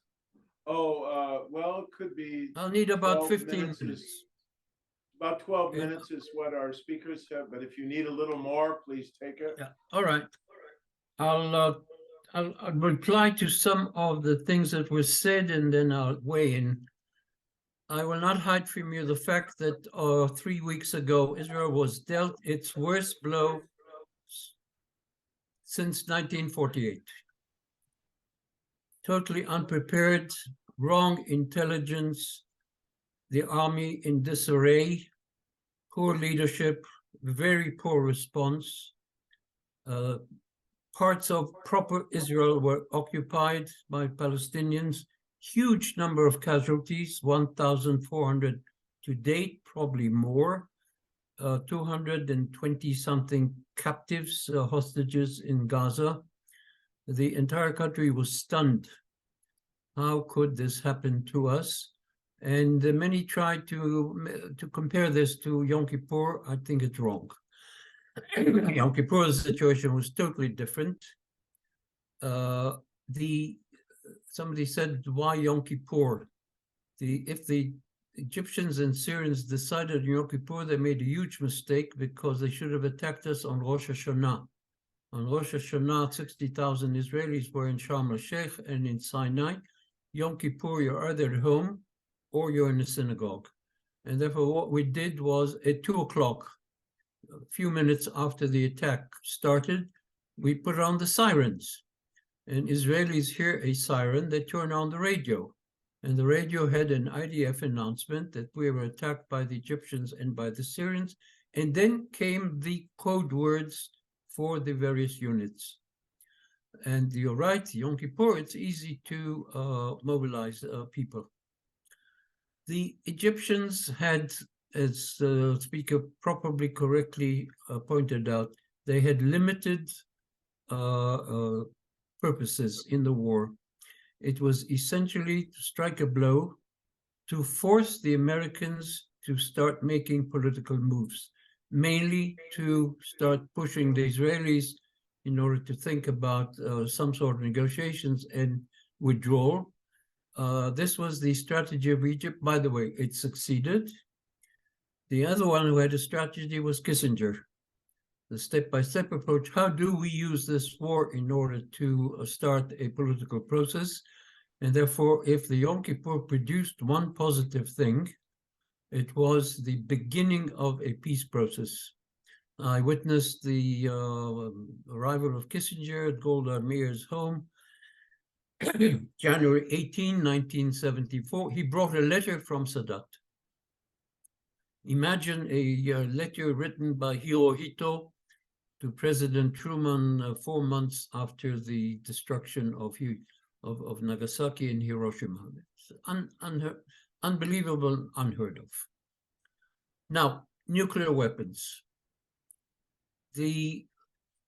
Oh, well, it could be. I'll need about 12 15 minutes. Minutes. About 12 Yeah. minutes is what our speakers have, but if you need a little more, please take it. Yeah. All right. I'll reply to some of the things that were said, and then I'll weigh in. I will not hide from you the fact that 3 weeks ago, Israel was dealt its worst blow since 1948. Totally unprepared, wrong intelligence, the army in disarray, poor leadership, very poor response. Parts of proper Israel were occupied by Palestinians. Huge number of casualties, 1,400 to date, probably more. 220 something captives, hostages in Gaza. The entire country was stunned. How could this happen to us? And many tried to compare this to Yom Kippur. I think it's wrong. Yom Kippur's situation was totally different. Somebody said, why Yom Kippur? If the Egyptians and Syrians decided on Yom Kippur, they made a huge mistake because they should have attacked us on Rosh Hashanah. On Rosh Hashanah, 60,000 Israelis were in Sharm el-Sheikh and in Sinai. Yom Kippur, you're either at home or you're in a synagogue. And therefore, what we did was at 2 o'clock, a few minutes after the attack started, we put on the sirens. And Israelis hear a siren, they turn on the radio. And the radio had an IDF announcement that we were attacked by the Egyptians and by the Syrians. And then came the code words for the various units. And you're right, Yom Kippur, it's easy to mobilize people. The Egyptians had, as the speaker probably correctly pointed out, they had limited purposes in the war. It was essentially to strike a blow to force the Americans to start making political moves, mainly to start pushing the Israelis in order to think about some sort of negotiations and withdrawal. This was the strategy of Egypt. By the way, it succeeded. The other one who had a strategy was Kissinger. The step-by-step approach, how do we use this war in order to start a political process? And therefore, if the Yom Kippur produced one positive thing, it was the beginning of a peace process. I witnessed the arrival of Kissinger at Golda and Meir's home, January 18, 1974. He brought a letter from Sadat. Imagine a letter written by Hirohito to President Truman 4 months after the destruction of Nagasaki and Hiroshima. It's unbelievable, unheard of. Now, nuclear weapons. The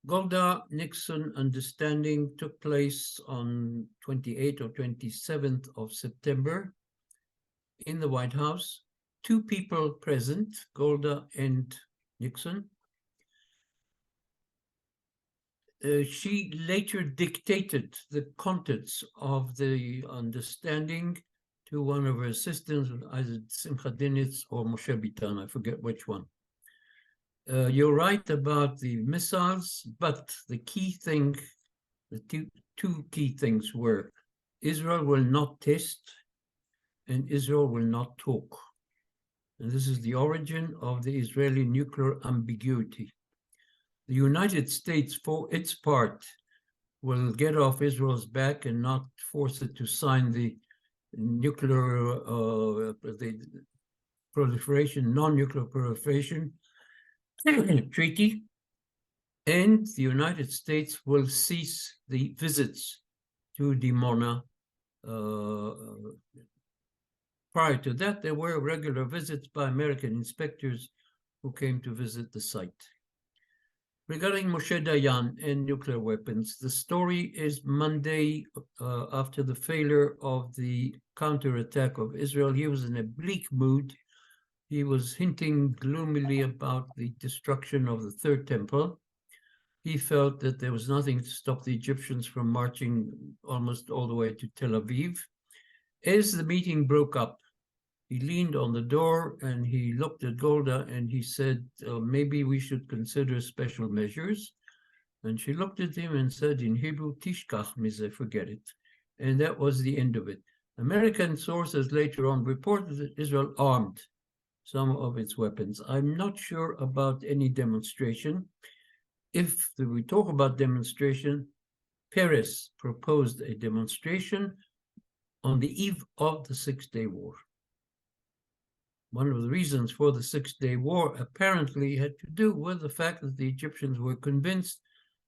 Golda-Nixon understanding took place on 28th or 27th of September in the White House. 2 people present, Golda and Nixon. She later dictated the contents of the understanding to one of her assistants, either Simcha Dinitz or Moshe Bitan, I forget which one. You're right about the missiles, but the key thing, the two key things were Israel will not test and Israel will not talk. And this is the origin of the Israeli nuclear ambiguity. The United States, for its part, will get off Israel's back and not force it to sign the nuclear, the proliferation, non-nuclear proliferation treaty, and the United States will cease the visits to Dimona. Prior to that, there were regular visits by American inspectors who came to visit the site. Regarding Moshe Dayan and nuclear weapons, the story is Monday after the failure of the counterattack of Israel. He was in a bleak mood. He was hinting gloomily about the destruction of the Third Temple. He felt that there was nothing to stop the Egyptians from marching almost all the way to Tel Aviv. As the meeting broke up, he leaned on the door and he looked at Golda and he said, maybe we should consider special measures. And she looked at him and said in Hebrew, Tishkach mize, forget it. And that was the end of it. American sources later on reported that Israel armed some of its weapons. I'm not sure about any demonstration. If we talk about demonstration, Peres proposed a demonstration on the eve of the Six-Day War. One of the reasons for the Six-Day War apparently had to do with the fact that the Egyptians were convinced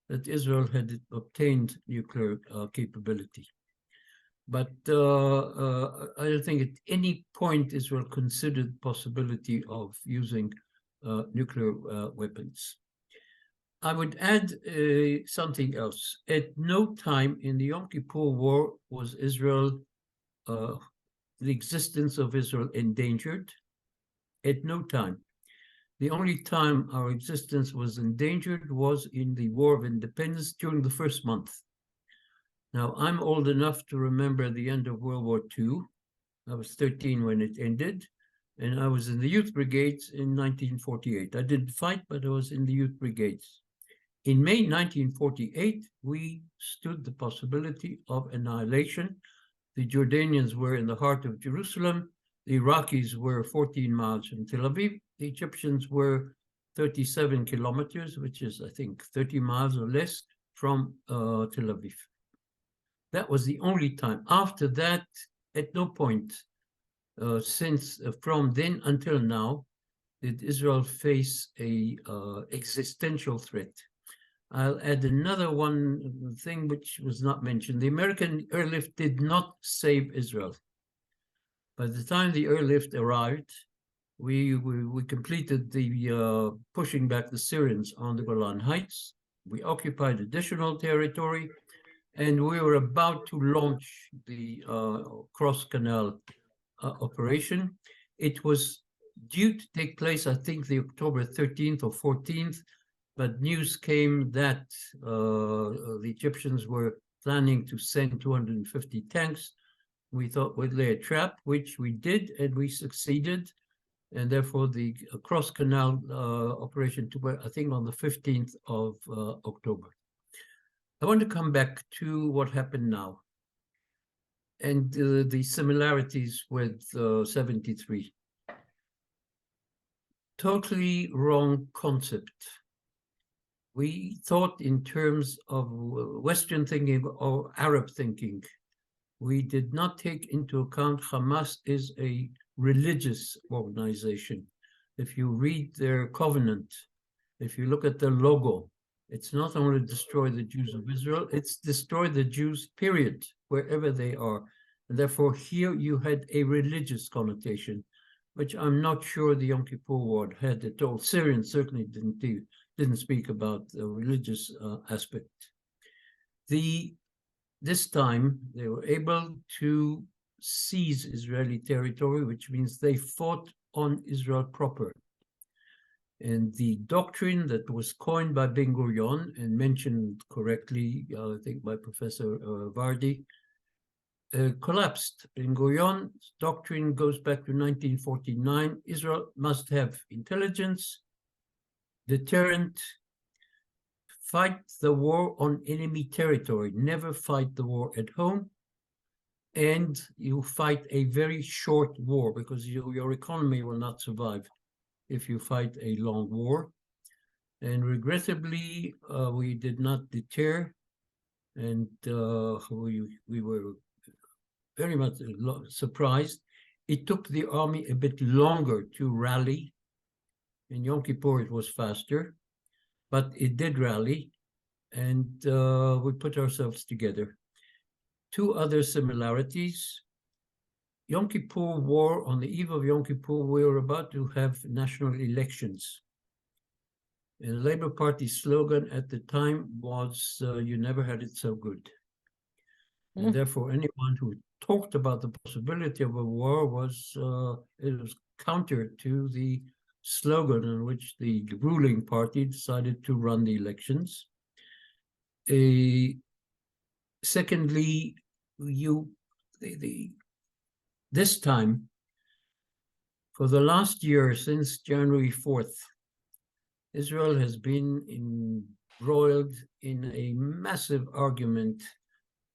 that Israel had obtained nuclear capability. But I don't think at any point Israel considered the possibility of using nuclear weapons. I would add something else. At no time in the Yom Kippur War was Israel, the existence of Israel endangered. At no time. The only time our existence was endangered was in the War of Independence during the first month. Now, I'm old enough to remember the end of World War II. I was 13 when it ended, and I was in the youth brigades in 1948. I didn't fight, but I was in the youth brigades. In May 1948, we stood the possibility of annihilation. The Jordanians were in the heart of Jerusalem. The Iraqis were 14 miles from Tel Aviv. The Egyptians were 37 kilometers, which is, I think, 30 miles or less from Tel Aviv. That was the only time. After that, at no point from then until now, did Israel face a existential threat. I'll add another one thing which was not mentioned. The American airlift did not save Israel. By the time the airlift arrived, we completed the pushing back the Syrians on the Golan Heights. We occupied additional territory, and we were about to launch the cross-canal operation. It was due to take place, I think, the October 13th or 14th, but news came that the Egyptians were planning to send 250 tanks. We thought we'd lay a trap, which we did, and we succeeded. and therefore the cross-canal operation took, I think, on the 15th of October. I want to come back to what happened now and the similarities with 73. Totally wrong concept. We thought in terms of Western thinking or Arab thinking. We did not take into account Hamas is a religious organization. If you read their covenant, if you look at their logo, it's not only destroy the Jews of Israel, it's destroy the Jews, period, wherever they are. And therefore, here you had a religious connotation, which I'm not sure the Yom Kippur War had at all. Syrians certainly didn't speak about the religious aspect. This time, they were able to seize Israeli territory, which means they fought on Israel proper. And the doctrine that was coined by Ben-Gurion and mentioned correctly, I think, by Professor Vardi, collapsed. Ben-Gurion's doctrine goes back to 1949. Israel must have intelligence, deterrent, fight the war on enemy territory, never fight the war at home, and you fight a very short war because your economy will not survive if you fight a long war. And regrettably, we did not deter, and we were very much surprised. It took the army a bit longer to rally. In Yom Kippur, it was faster, but it did rally, and we put ourselves together. Two other similarities. Yom Kippur War, on the eve of Yom Kippur, we were about to have national elections. And the Labour Party slogan at the time was, you never had it so good. And therefore, anyone who talked about the possibility of a war was counter to the slogan in which the ruling party decided to run the elections. Secondly, this time, for the last year, since January 4th, Israel has been embroiled in a massive argument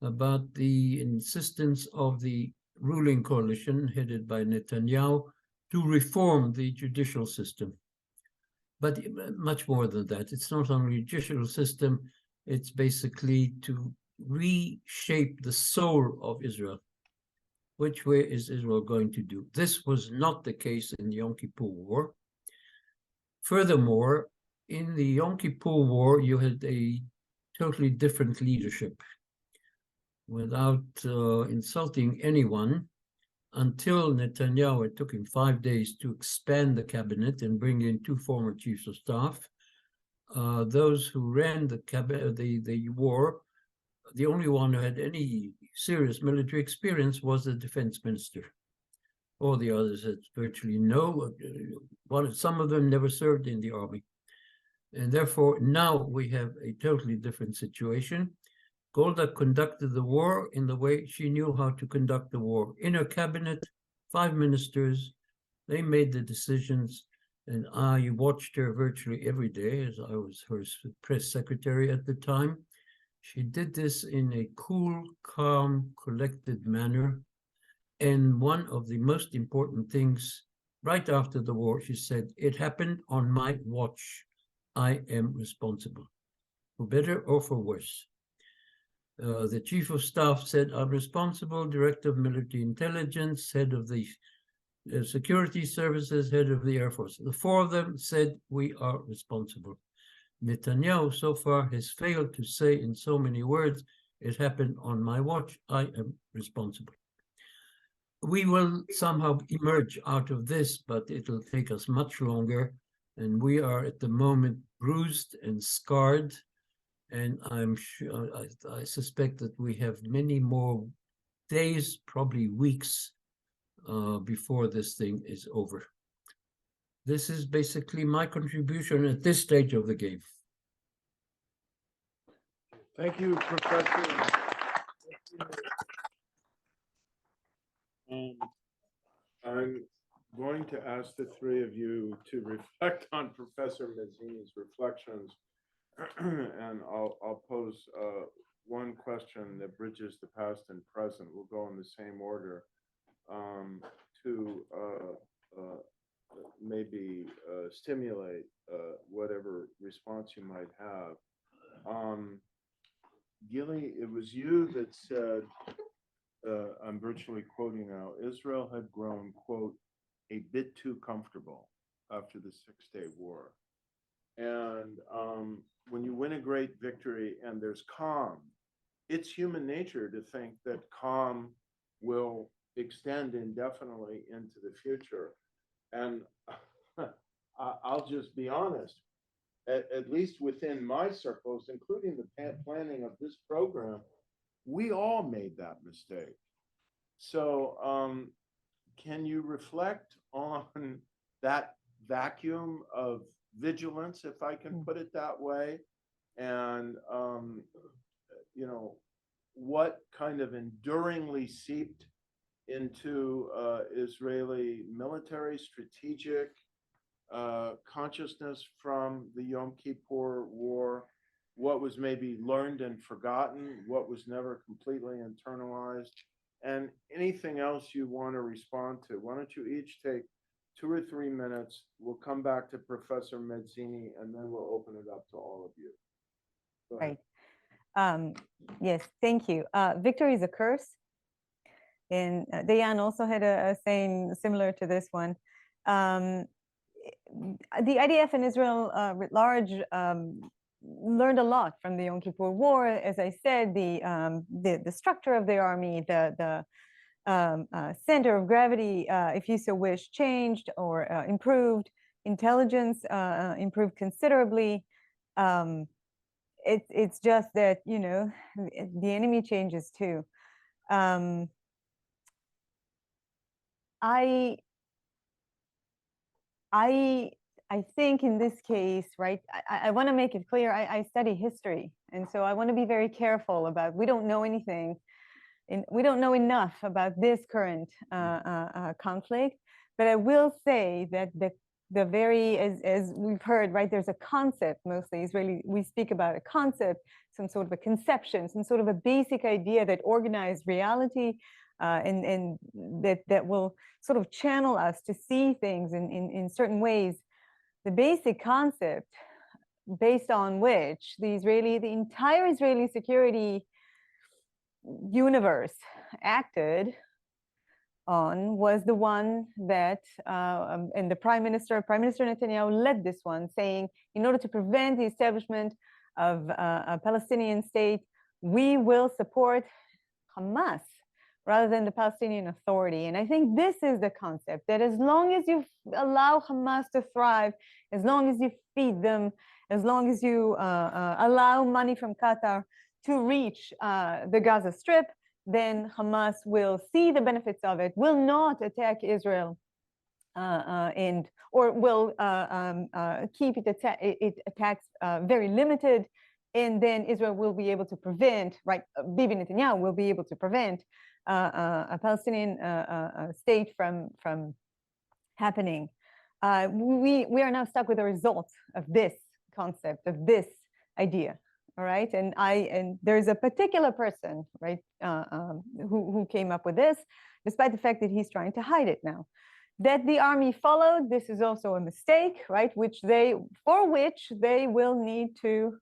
about the insistence of the ruling coalition headed by Netanyahu to reform the judicial system. But much more than that. It's not only a judicial system, it's basically to reshape the soul of Israel. Which way is Israel going to do? This was not the case in the Yom Kippur War. Furthermore, in the Yom Kippur War, you had a totally different leadership. Without insulting anyone, until Netanyahu, it took him 5 days to expand the cabinet and bring in 2 former chiefs of staff. Those who ran the war, the only one who had any serious military experience was the defense minister. All the others had virtually no, some of them never served in the army. And therefore, now we have a totally different situation. Golda conducted the war in the way she knew how to conduct the war. In her cabinet, 5 ministers, they made the decisions, and I watched her virtually every day as I was her press secretary at the time. She did this in a cool, calm, collected manner. And one of the most important things, right after the war, she said, it happened on my watch. I am responsible, for better or for worse. The chief of staff said, I'm responsible, director of military intelligence, head of the security services, head of the Air Force. The 4 of them said, we are responsible. Netanyahu so far has failed to say in so many words, it happened on my watch, I am responsible. We will somehow emerge out of this, but it'll take us much longer. And we are at the moment bruised and scarred. And I'm sure, I suspect that we have many more days, probably weeks, before this thing is over. This is basically my contribution at this stage of the game. Thank you, Professor. I'm going to ask the three of you to reflect on Professor Medzini's reflections. And I'll pose one question that bridges the past and present. We'll go in the same order to maybe stimulate whatever response you might have. Gil-li, it was you that said, I'm virtually quoting now, Israel had grown, quote, a bit too comfortable after the Six-Day War. And when you win a great victory and there's calm, it's human nature to think that calm will extend indefinitely into the future. And I'll just be honest, at least within my circles, including the planning of this program, we all made that mistake. So can you reflect on that vacuum of vigilance, if I can put it that way, and you know, what kind of enduringly seeped into Israeli military strategic consciousness from the Yom Kippur War, what was maybe learned and forgotten, what was never completely internalized, and anything else you want to respond to. Why don't you each take 2 or 3 minutes? We'll come back to Professor Medzini, and then we'll open it up to all of you. Go ahead. Right. Yes, thank you. Victory is a curse. And Dayan also had a saying similar to this one. The IDF and Israel writ large learned a lot from the Yom Kippur War. As I said, the structure of the army, the center of gravity, if you so wish, changed or improved. Intelligence improved considerably. It's just that, you know, the enemy changes too. I think in this case, right, I want to make it clear, I study history. And so I want to be very careful about, we don't know anything, and we don't know enough about this current conflict. But I will say that the very, as we've heard, right, there's a concept, mostly Israeli, we speak about a concept, some sort of a conception, some sort of a basic idea that organized reality, and that will sort of channel us to see things in certain ways. The basic concept based on which the entire Israeli security universe acted on was the one that, and the Prime Minister Netanyahu led this one, saying, in order to prevent the establishment of a Palestinian state, we will support Hamas rather than the Palestinian Authority. And I think this is the concept, that as long as you allow Hamas to thrive, as long as you feed them, as long as you allow money from Qatar to reach the Gaza Strip, then Hamas will see the benefits of it, will not attack Israel, or will keep its attacks very limited, and then Israel will be able to prevent, right, Bibi Netanyahu will be able to prevent a Palestinian state from happening. We are now stuck with the results of this concept, of this idea. All right, and there's a particular person, right, who came up with this, despite the fact that he's trying to hide it now. That the army followed, this is also a mistake, right, for which they will need to,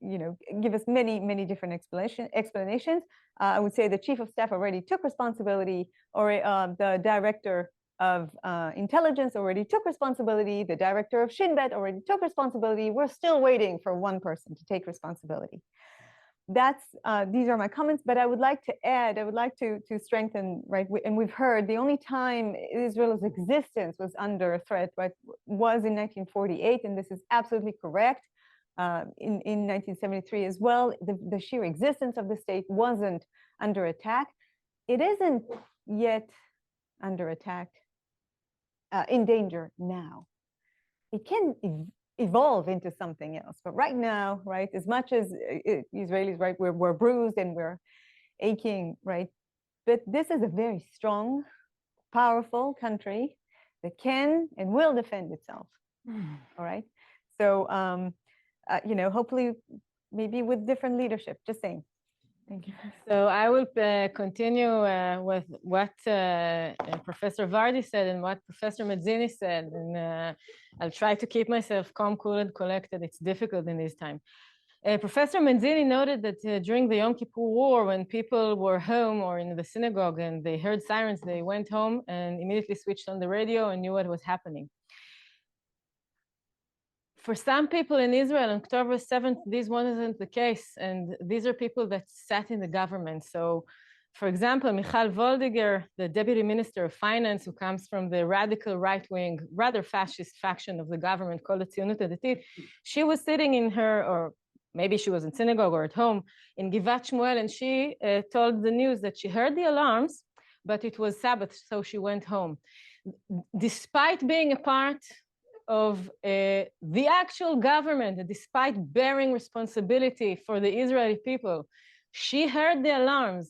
you know, give us many different explanations. I would say the chief of staff already took responsibility, or the director of intelligence already took responsibility. The director of Shin Bet already took responsibility. We're still waiting for one person to take responsibility. These are my comments, but I would like to add, I would like to strengthen, right, and we've heard the only time Israel's existence was under threat, right, was in 1948, and this is absolutely correct. In 1973 as well, the sheer existence of the state wasn't under attack. It isn't yet under attack, in danger now. It can evolve into something else, but right now, right, as much as Israelis, right, we're bruised and we're aching, right, But this is a very strong, powerful country that can and will defend itself. All right. So, hopefully, maybe with different leadership. Just saying. Thank you. So I will continue with what Professor Vardi said and what Professor Medzini said, and I'll try to keep myself calm, cool, and collected. It's difficult in this time. Professor Medzini noted that during the Yom Kippur War, when people were home or in the synagogue and they heard sirens, they went home and immediately switched on the radio and knew what was happening. For some people in Israel, on October 7th, this wasn't the case, and these are people that sat in the government. So, for example, Michal Voldiger, the Deputy Minister of Finance, who comes from the radical right-wing, rather fascist faction of the government called the Tzionut Hadatit, she was sitting in her, or maybe she was in synagogue or at home, in Givat Shmuel, and she told the news that she heard the alarms, but it was Sabbath, so she went home. Despite being a part of the actual government, and despite bearing responsibility for the Israeli people, she heard the alarms.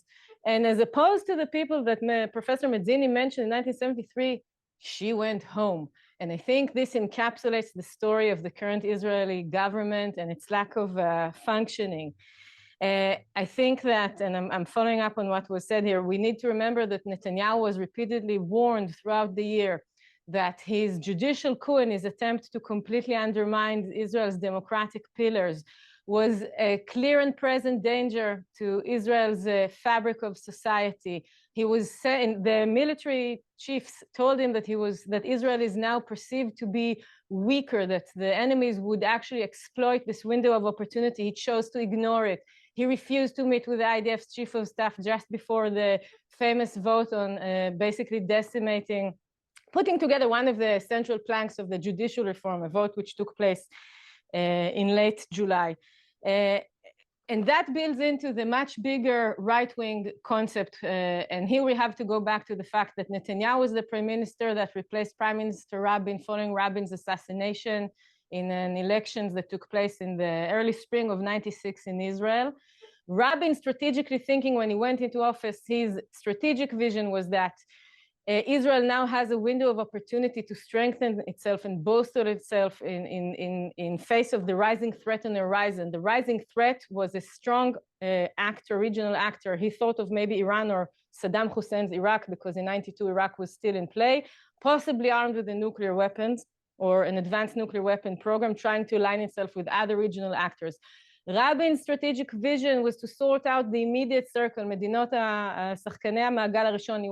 And as opposed to the people that Professor Medzini mentioned in 1973, she went home. And I think this encapsulates the story of the current Israeli government and its lack of functioning. I think that, and I'm following up on what was said here, we need to remember that Netanyahu was repeatedly warned throughout the year that his judicial coup and his attempt to completely undermine Israel's democratic pillars was a clear and present danger to Israel's fabric of society. He was saying, the military chiefs told him that Israel is now perceived to be weaker, that the enemies would actually exploit this window of opportunity. He chose to ignore it. He refused to meet with the IDF's chief of staff just before the famous vote on basically putting together one of the central planks of the judicial reform, a vote which took place in late July. And that builds into the much bigger right-wing concept. And here we have to go back to the fact that Netanyahu was the prime minister that replaced Prime Minister Rabin following Rabin's assassination in an elections that took place in the early spring of '96 in Israel. Rabin, strategically thinking when he went into office, his strategic vision was that Israel now has a window of opportunity to strengthen itself and bolster itself in face of the rising threat on the horizon. The rising threat was a strong regional actor. He thought of maybe Iran or Saddam Hussein's Iraq, because in '92 Iraq was still in play, possibly armed with the nuclear weapons or an advanced nuclear weapon program, trying to align itself with other regional actors. Rabin's strategic vision was to sort out the immediate circle, מדינות שחקני המעגל הראשון,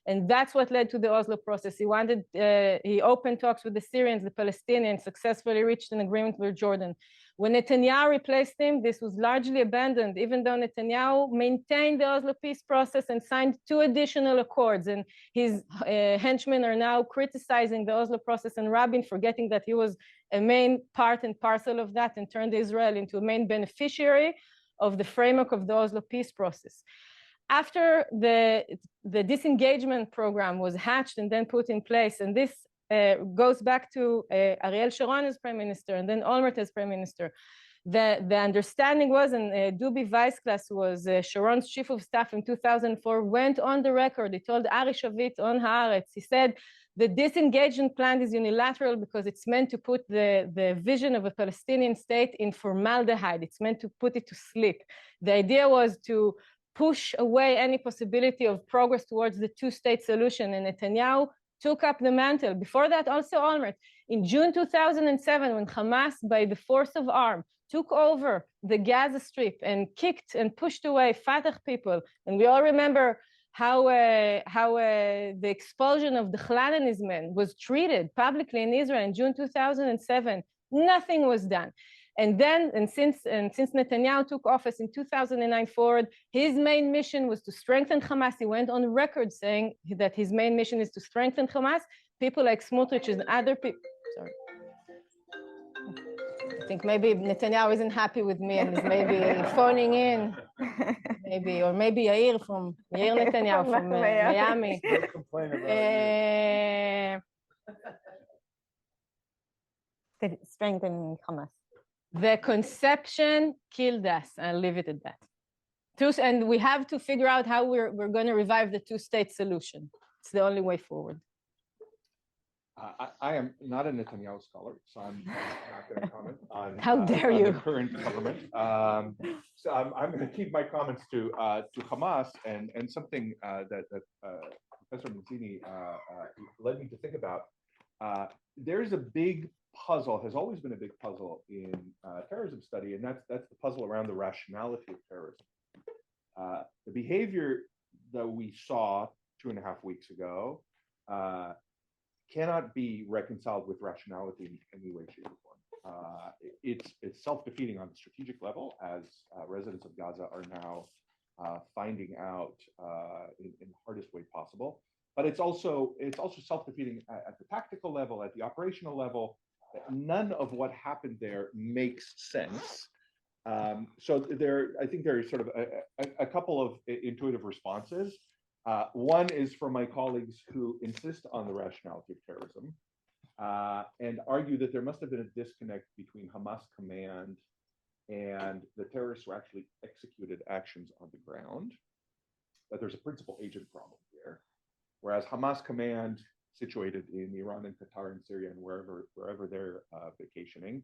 and that's what led to the Oslo process. He opened talks with the Syrians, the Palestinians, successfully reached an agreement with Jordan. When Netanyahu replaced him, this was largely abandoned, even though Netanyahu maintained the Oslo peace process and signed 2 additional accords. And his henchmen are now criticizing the Oslo process and Rabin, forgetting that he was a main part and parcel of that and turned Israel into a main beneficiary of the framework of the Oslo peace process. After the disengagement program was hatched and then put in place, and this goes back to Ariel Sharon as prime minister and then Olmert as prime minister. The understanding was, and Dubi Weissglass was Sharon's chief of staff in 2004, went on the record. He told Ari Shavit on Haaretz, he said, the disengagement plan is unilateral because it's meant to put the vision of a Palestinian state in formaldehyde. It's meant to put it to sleep. The idea was to push away any possibility of progress towards the 2-state solution, and Netanyahu took up the mantle. Before that, also Olmert. In June 2007, when Hamas, by the force of arm, took over the Gaza Strip and kicked and pushed away Fatah people, and we all remember how the expulsion of the Khlanen's men was treated publicly in Israel in June 2007, nothing was done. And since Netanyahu took office in 2009 forward, his main mission was to strengthen Hamas. He went on record saying that his main mission is to strengthen Hamas. People like Smotrich and other people, sorry. I think maybe Netanyahu isn't happy with me and is maybe phoning in, or maybe Yair Netanyahu from Miami. Strengthening Hamas. The conception killed us. I'll leave it at that. And we have to figure out how we're going to revive the two-state solution. It's the only way forward. I am not a Netanyahu scholar, so I'm not going to comment on, How dare on you. the current government. So I'm going to keep my comments to Hamas and something that Professor Medzini led me to think about. There's a big puzzle, has always been a big puzzle in terrorism study, and that's the puzzle around the rationality of terrorism. The behavior that we saw 2.5 weeks ago cannot be reconciled with rationality in any way, shape, or form. It's self-defeating on the strategic level, as residents of Gaza are now finding out in the hardest way possible. But it's also self-defeating at the tactical level, at the operational level. None of what happened there makes sense. So I think there are sort of a couple of intuitive responses. One is for my colleagues who insist on the rationality of terrorism and argue that there must have been a disconnect between Hamas command and the terrorists who actually executed actions on the ground, that there's a principal agent problem here. Whereas Hamas command, situated in Iran and Qatar and Syria and wherever they're vacationing,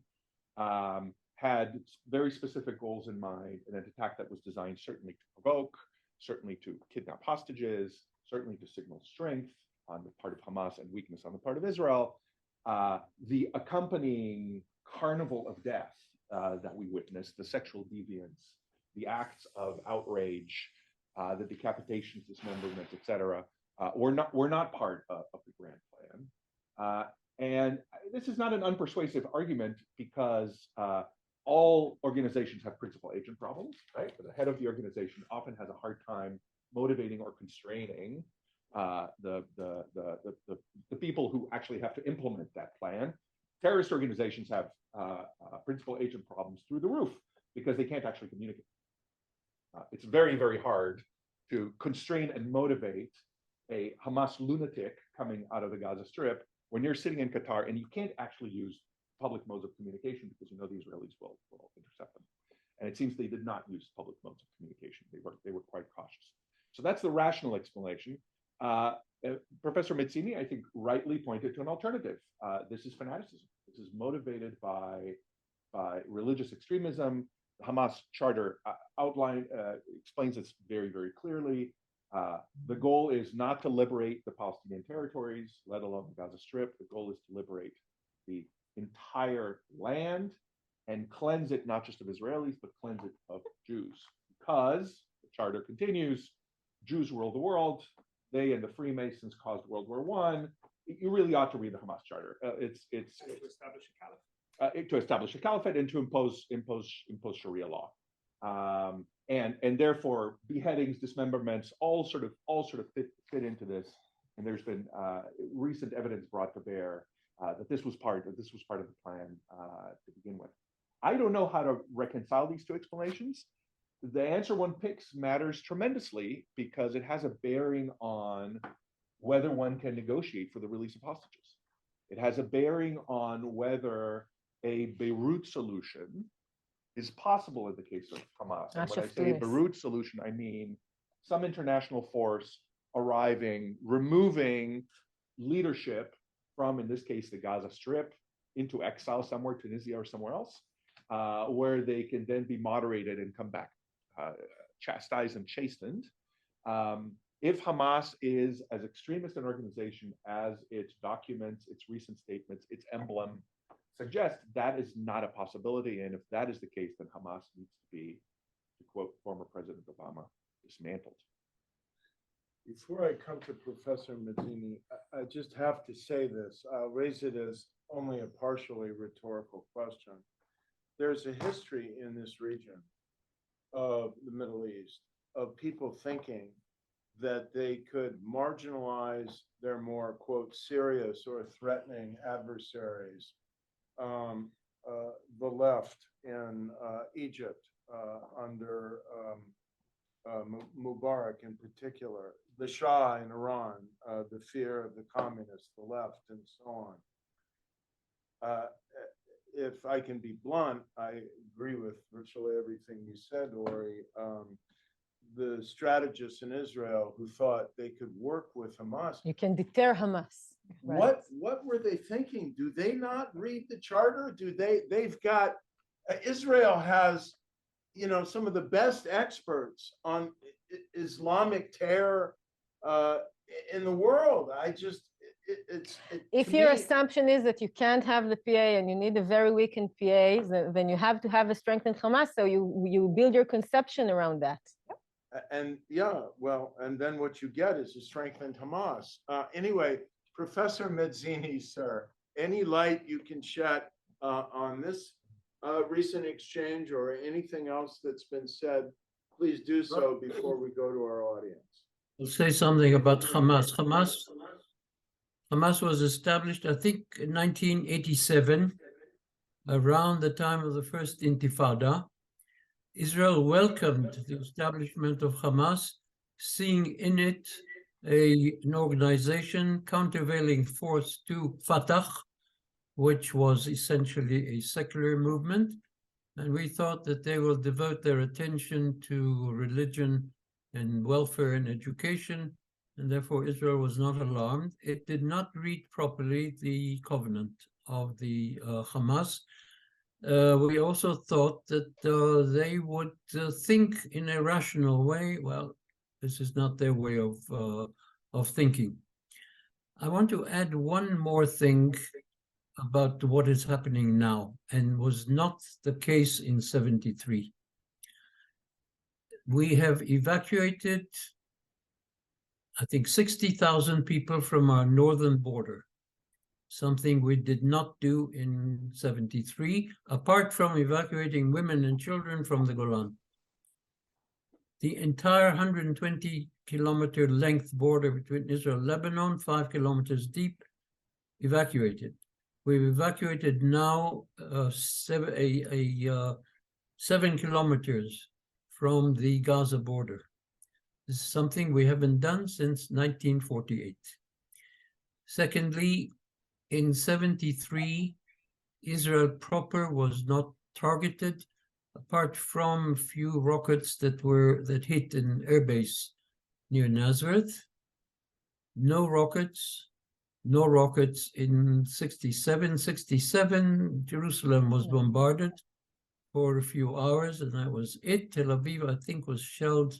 had very specific goals in mind, and an attack that was designed certainly to provoke, certainly to kidnap hostages, certainly to signal strength on the part of Hamas and weakness on the part of Israel. The accompanying carnival of death that we witnessed, the sexual deviance, the acts of outrage, the decapitations, dismemberment, etc., were not part of the grand plan. And this is not an unpersuasive argument because all organizations have principal agent problems, right? The head of the organization often has a hard time motivating or constraining the people who actually have to implement that plan. Terrorist organizations have principal agent problems through the roof because they can't actually communicate. It's very, very hard to constrain and motivate a Hamas lunatic coming out of the Gaza Strip when you're sitting in Qatar and you can't actually use public modes of communication because you know the Israelis will intercept them. And it seems they did not use public modes of communication. They were quite cautious. So that's the rational explanation. Professor Medzini, I think, rightly pointed to an alternative. This is fanaticism. This is motivated by religious extremism. The Hamas charter explains this very, very clearly. The goal is not to liberate the Palestinian territories, let alone the Gaza Strip. The goal is to liberate the entire land and cleanse it not just of Israelis, but cleanse it of Jews. Because the charter continues, Jews rule the world. They and the Freemasons caused World War I. You really ought to read the Hamas charter. It's to establish a caliphate. To establish a caliphate and to impose Sharia law. And therefore beheadings, dismemberments, all sort of fit into this. And there's been recent evidence brought to bear that this was part of the plan to begin with. I don't know how to reconcile these two explanations. The answer one picks matters tremendously because it has a bearing on whether one can negotiate for the release of hostages. It has a bearing on whether a Beirut solution is possible in the case of Hamas. And when I say a Beirut solution, I mean some international force arriving, removing leadership from, in this case, the Gaza Strip into exile somewhere, Tunisia or somewhere else, where they can then be moderated and come back, chastised and chastened. If Hamas is as extremist an organization as its documents, its recent statements, its emblem suggest, that is not a possibility. And if that is the case, then Hamas needs to be, to quote former President Obama, dismantled. Before I come to Professor Medzini, I just have to say this. I'll raise it as only a partially rhetorical question. There's a history in this region of the Middle East of people thinking that they could marginalize their more, quote, serious or threatening adversaries, the left in Egypt under Mubarak in particular, the Shah in Iran, the fear of the communists, the left, and so on. If I can be blunt, I agree with virtually everything you said, Ori. the strategists in Israel who thought they could work with Hamas. You can deter Hamas. Right. What were they thinking? Do they not read the charter? They've got, Israel has, some of the best experts on Islamic terror in the world. If your assumption is that you can't have the PA and you need a very weakened PA, then you have to have a strengthened Hamas. So you build your conception around that. And and then what you get is a strengthened Hamas. Anyway, Professor Medzini, sir, any light you can shed on this recent exchange or anything else that's been said, please do so before we go to our audience. I'll say something about Hamas. Hamas was established, I think, in 1987, around the time of the first Intifada. Israel welcomed the establishment of Hamas, seeing in it an organization countervailing force to Fatah, which was essentially a secular movement. And we thought that they will devote their attention to religion and welfare and education, and therefore Israel was not alarmed. It did not read properly the covenant of the Hamas. We also thought that they would think in a rational way. Well, this is not their way of thinking. I want to add one more thing about what is happening now, and was not the case in 73. We have evacuated, I think, 60,000 people from our northern border, something we did not do in 73, apart from evacuating women and children from the Golan. The entire 120-kilometer length border between Israel and Lebanon, 5 kilometers deep, evacuated. We've evacuated now 7 kilometers from the Gaza border. This is something we haven't done since 1948. Secondly, in 73, Israel proper was not targeted, apart from a few rockets that hit an airbase near Nazareth. No rockets in 67. 67, Jerusalem was bombarded for a few hours, and that was it. Tel Aviv, I think, was shelled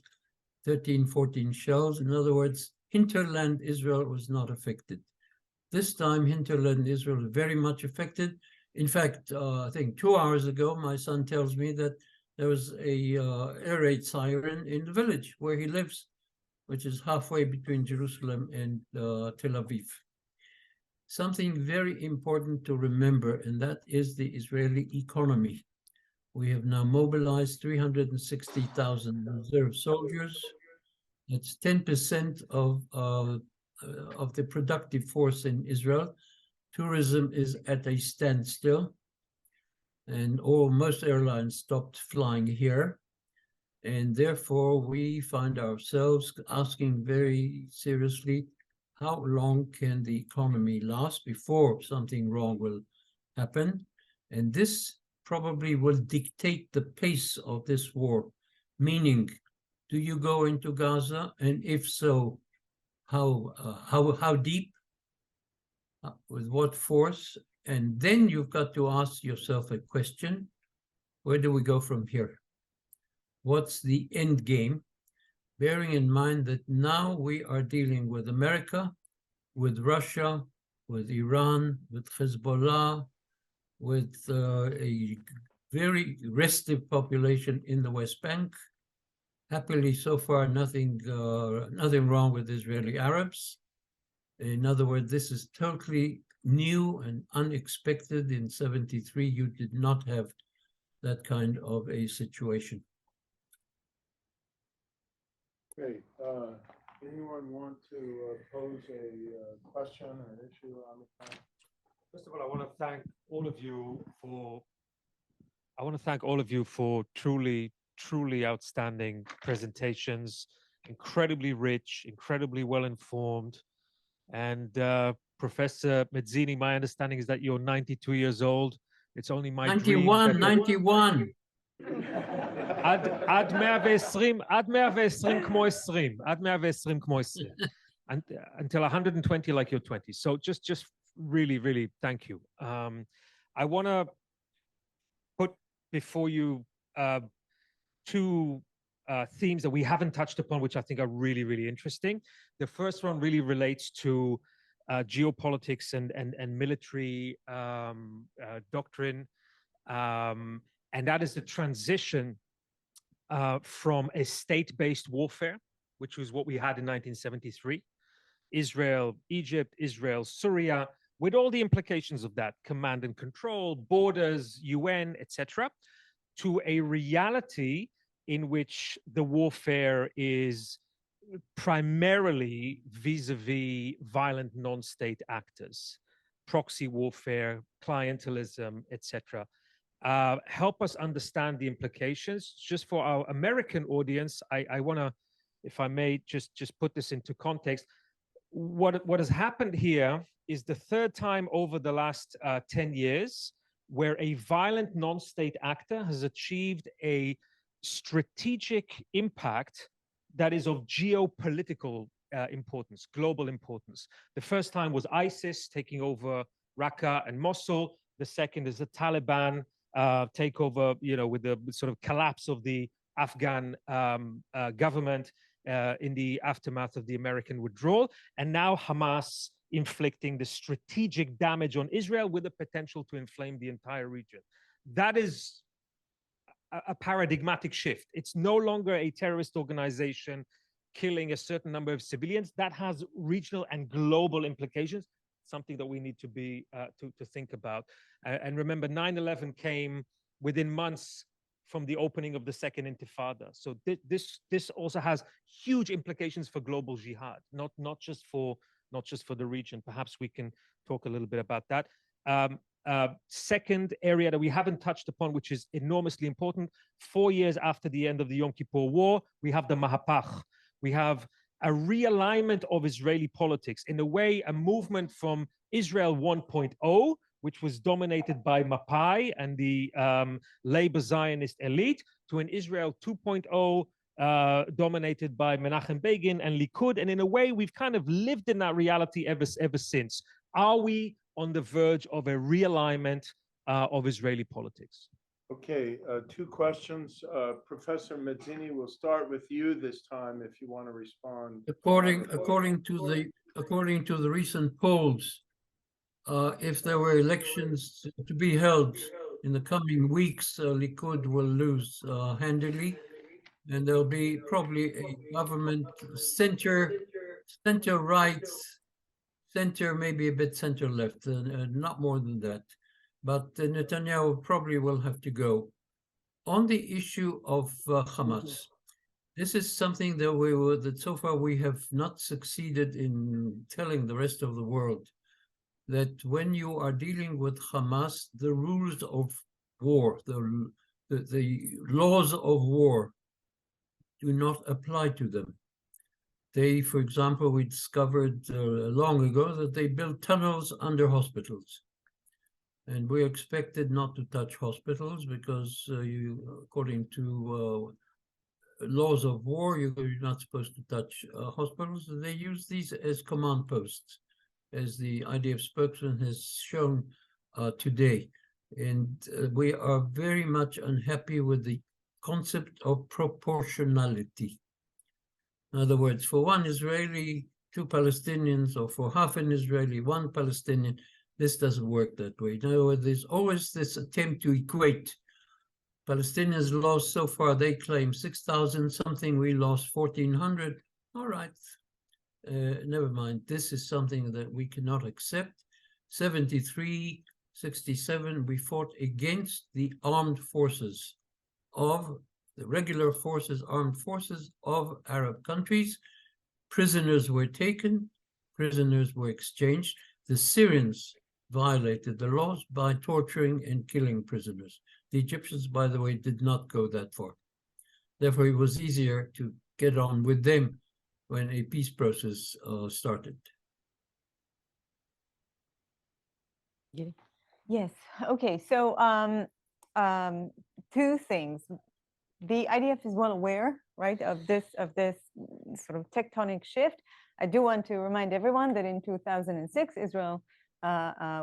13, 14 shells. In other words, hinterland Israel was not affected. This time, hinterland Israel is very much affected. In fact, I think 2 hours ago, my son tells me that there was a air raid siren in the village where he lives, which is halfway between Jerusalem and Tel Aviv. Something very important to remember, and that is the Israeli economy. We have now mobilized 360,000 reserve soldiers. That's 10% of the productive force in Israel. Tourism is at a standstill, and most airlines stopped flying here. And therefore, we find ourselves asking very seriously, how long can the economy last before something wrong will happen? And this probably will dictate the pace of this war, meaning, do you go into Gaza? And if so, how deep? With what force? And then you've got to ask yourself a question: where do we go from here? What's the end game? Bearing in mind that now we are dealing with America, with Russia, with Iran, with Hezbollah, with a very restive population in the West Bank. Happily, so far, nothing wrong with Israeli Arabs. In other words, this is totally new and unexpected. In 73, you did not have that kind of a situation. Great. Anyone want to pose a question or an issue on the panel? First of all, I want to thank all of you for truly outstanding presentations, incredibly rich, incredibly well-informed. And Professor Medzini, my understanding is that you're 92 years old. It's only my 91, dream. 91. עד 120, עד 120 כמו 20, עד 120 כמו 20. Until 120 like you're 20. So just really, thank you. I want to put before you two themes that we haven't touched upon, which I think are really interesting. The first one really relates to geopolitics and military doctrine, and that is the transition from a state-based warfare, which was what we had in 1973, Israel, Egypt, Israel, Syria, with all the implications of that, command and control, borders, UN, etc., to a reality in which the warfare is primarily vis-a-vis violent non-state actors, proxy warfare, clientelism, etc. Help us understand the implications. Just for our American audience, I want to, if I may, just put this into context. What has happened here is the third time over the last 10 years where a violent non-state actor has achieved a strategic impact that is of geopolitical importance, global importance. The first time was ISIS taking over Raqqa and Mosul. The second is the Taliban takeover, with the sort of collapse of the Afghan government in the aftermath of the American withdrawal, and now Hamas inflicting the strategic damage on Israel with the potential to inflame the entire region. That is a paradigmatic shift. It's no longer a terrorist organization killing a certain number of civilians. That has regional and global implications, something that we need to be to think about. And remember, 9/11 came within months from the opening of the Second Intifada. So this also has huge implications for global jihad, not just for the region. Perhaps we can talk a little bit about that. Second area that we haven't touched upon, which is enormously important, 4 years after the end of the Yom Kippur War, we have the Mahapach. We have a realignment of Israeli politics, in a way, a movement from Israel 1.0, which was dominated by Mapai and the labor Zionist elite, to an Israel 2.0 dominated by Menachem Begin and Likud. And in a way, we've kind of lived in that reality ever since. Are we on the verge of a realignment of Israeli politics? Okay, two questions. Professor Medzini, we'll start with you this time if you want to respond. According to the recent polls, if there were elections to be held in the coming weeks, Likud will lose handily, and there'll be probably a government center-right, center, maybe a bit center-left, not more than that. But Netanyahu probably will have to go. On the issue of Hamas, this is something that so far we have not succeeded in telling the rest of the world, that when you are dealing with Hamas, the rules of war, the laws of war do not apply to them. They, for example, we discovered long ago that they built tunnels under hospitals. And we expected not to touch hospitals because according to laws of war, you're not supposed to touch hospitals. They use these as command posts, as the IDF spokesman has shown today. And we are very much unhappy with the concept of proportionality. In other words, for one Israeli, 2 Palestinians, or for half an Israeli, 1 Palestinian, this doesn't work that way. In other words, there's always this attempt to equate. Palestinians lost so far, they claim 6,000 something, we lost 1,400. All right, never mind. This is something that we cannot accept. 73, 67, we fought against the armed forces of the regular forces, armed forces of Arab countries. Prisoners were taken, prisoners were exchanged. The Syrians violated the laws by torturing and killing prisoners. The Egyptians, by the way, did not go that far. Therefore, it was easier to get on with them when a peace process started. Yes. Okay. So two things. The IDF is well aware, right, of this sort of tectonic shift. I do want to remind everyone that in 2006, Israel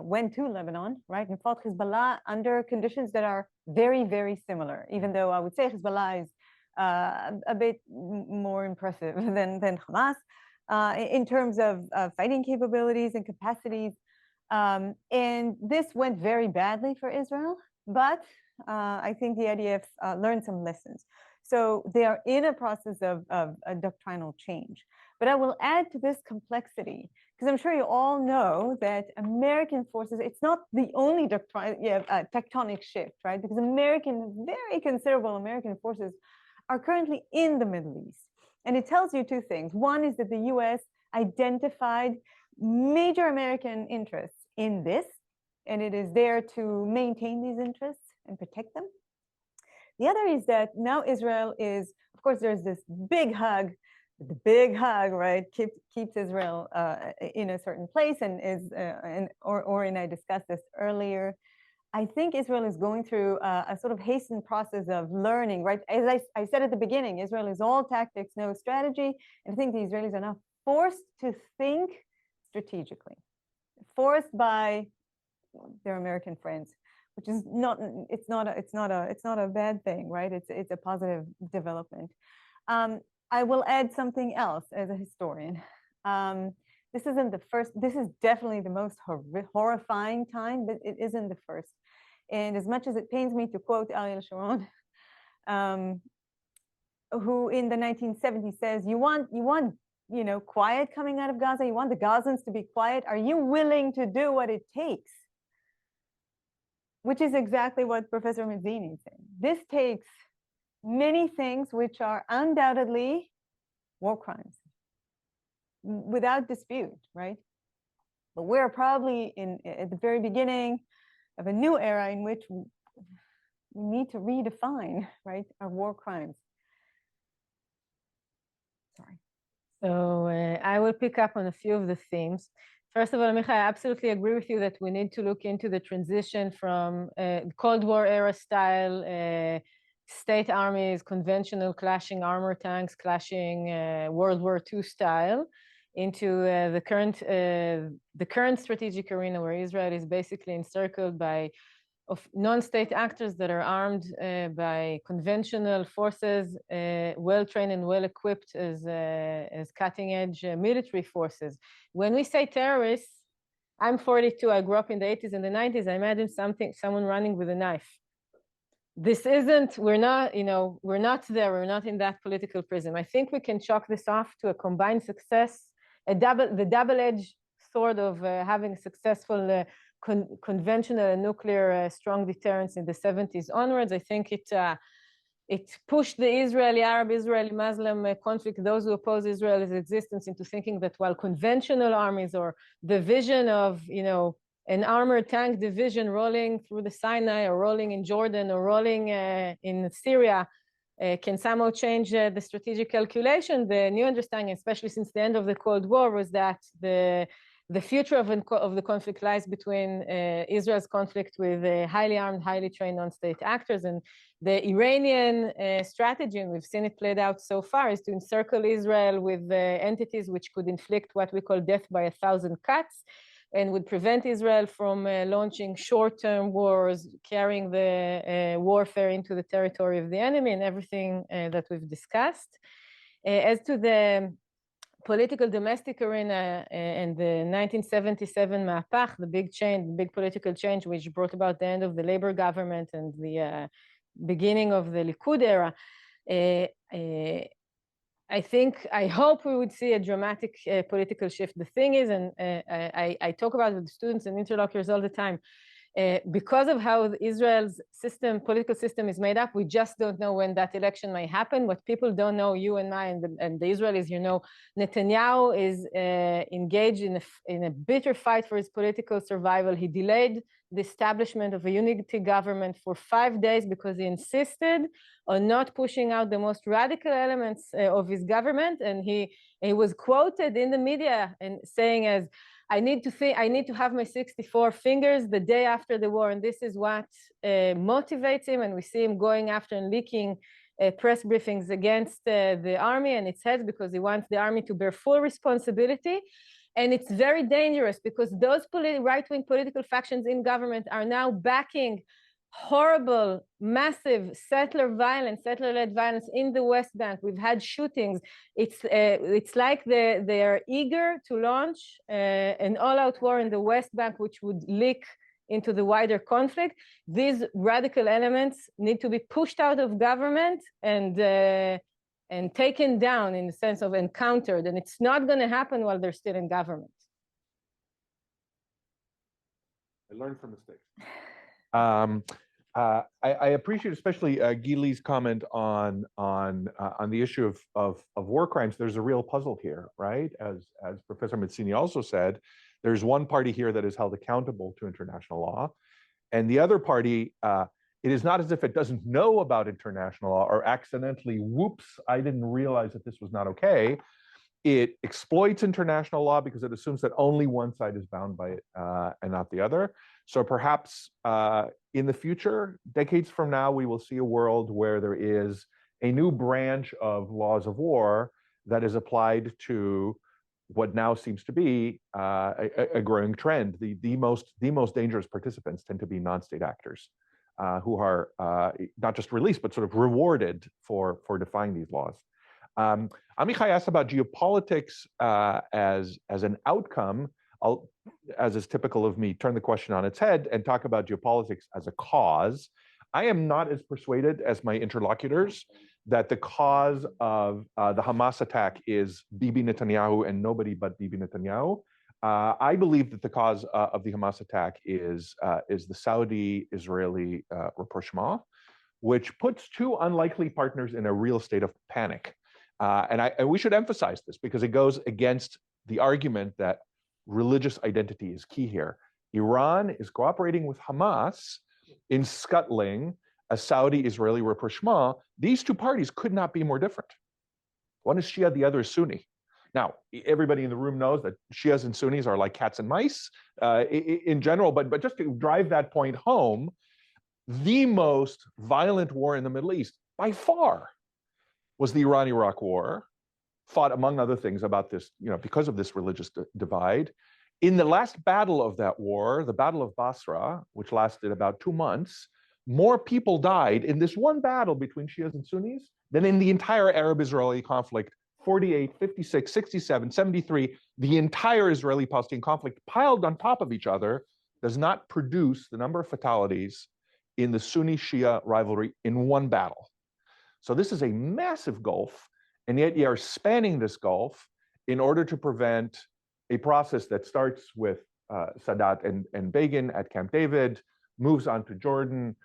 went to Lebanon, right, and fought Hezbollah under conditions that are very, very similar, even though I would say Hezbollah is a bit more impressive than Hamas in terms of fighting capabilities and capacities. And this went very badly for Israel, but I think the IDF learned some lessons. So they are in a process of a doctrinal change. But I will add to this complexity, because I'm sure you all know that American forces, it's not the only tectonic shift, right? Because very considerable American forces are currently in the Middle East. And it tells you two things. One is that the US identified major American interests in this, and it is there to maintain these interests and protect them. The other is that now Israel is, of course, there's this big hug. The big hug, right, keeps Israel in a certain place, and Or and I discussed this earlier. I think Israel is going through a sort of hastened process of learning, right? As I said at the beginning, Israel is all tactics, no strategy. And I think the Israelis are now forced to think strategically, forced by their American friends, which is not a bad thing, right? It's a positive development. I will add something else as a historian. This is definitely the most horrifying time, but it isn't the first. And as much as it pains me to quote Ariel Sharon, who in the 1970s says, you want quiet coming out of Gaza, you want the Gazans to be quiet, are you willing to do what it takes? Which is exactly what Professor Medzini is saying. This takes many things which are undoubtedly war crimes, without dispute, right? But we're probably at the very beginning of a new era in which we need to redefine, right, our war crimes. Sorry. So I will pick up on a few of the themes. First of all, Micha, I absolutely agree with you that we need to look into the transition from Cold War era style state armies, conventional clashing armor tanks, clashing World War II style, into the current strategic arena where Israel is basically encircled by non-state actors that are armed by conventional forces, well-trained and well-equipped as cutting-edge military forces. When we say terrorists, I'm 42, I grew up in the 80s and the 90s, I imagine someone running with a knife. This isn't, we're not there, we're not in that political prism. I think we can chalk this off to a combined success, the double-edged sword of having successful conventional and nuclear strong deterrence in the 70s onwards. I think it pushed the Arab, Israeli Muslim conflict, those who oppose Israel's existence, into thinking that while conventional armies or the vision of, an armored tank division rolling through the Sinai or rolling in Jordan or rolling in Syria can somehow change the strategic calculation, the new understanding, especially since the end of the Cold War, was that the future of the conflict lies between Israel's conflict with highly armed, highly trained non-state actors. And the Iranian strategy, and we've seen it played out so far, is to encircle Israel with entities which could inflict what we call death by 1,000 cuts, and would prevent Israel from launching short-term wars, carrying the warfare into the territory of the enemy, and everything that we've discussed. As to the political domestic arena and the 1977 Ma'apach, the big political change, which brought about the end of the Labor government and the beginning of the Likud era, I hope we would see a dramatic political shift. The thing is, and I talk about it with students and interlocutors all the time, because of how Israel's political system is made up, we just don't know when that election might happen. What people don't know, you and I and the Israelis, Netanyahu is engaged in a bitter fight for his political survival. He delayed the establishment of a unity government for 5 days because he insisted on not pushing out the most radical elements of his government. And he was quoted in the media and saying as, I need to have my 64 fingers the day after the war, and this is what motivates him, and we see him going after and leaking press briefings against the army and its heads because he wants the army to bear full responsibility. And it's very dangerous because those right-wing political factions in government are now backing horrible, massive settler-led violence in the West Bank. We've had shootings. It's like they are eager to launch an all-out war in the West Bank, which would leak into the wider conflict. These radical elements need to be pushed out of government and taken down in the sense of encountered. And it's not going to happen while they're still in government. I learned from mistakes. I appreciate especially Gil-li's comment on the issue of war crimes. There's a real puzzle here, right? As Professor Medzini also said, there's one party here that is held accountable to international law, and the other party, it is not as if it doesn't know about international law or accidentally, whoops, I didn't realize that this was not okay. It exploits international law because it assumes that only one side is bound by it and not the other. So perhaps in the future, decades from now, we will see a world where there is a new branch of laws of war that is applied to what now seems to be a growing trend. The most dangerous participants tend to be non-state actors who are not just released, but sort of rewarded for defying these laws. Amichai asked about geopolitics as an outcome. I'll, as is typical of me, turn the question on its head and talk about geopolitics as a cause. I am not as persuaded as my interlocutors that the cause of the Hamas attack is Bibi Netanyahu and nobody but Bibi Netanyahu. I believe that the cause of the Hamas attack is the Saudi-Israeli rapprochement, which puts two unlikely partners in a real state of panic. And we should emphasize this because it goes against the argument that religious identity is key here. Iran is cooperating with Hamas in scuttling a Saudi-Israeli rapprochement. These two parties could not be more different. One is Shia, the other is Sunni. Now, everybody in the room knows that Shias and Sunnis are like cats and mice in general, but just to drive that point home, the most violent war in the Middle East, by far, was the Iran-Iraq War, fought among other things about this, because of this religious divide. In the last battle of that war, the Battle of Basra, which lasted about 2 months, more people died in this one battle between Shias and Sunnis than in the entire Arab-Israeli conflict, 48, 56, 67, 73, the entire Israeli-Palestinian conflict piled on top of each other does not produce the number of fatalities in the Sunni-Shia rivalry in one battle. So this is a massive gulf, and yet you are spanning this gulf in order to prevent a process that starts with Sadat and Begin at Camp David, moves on to Jordan,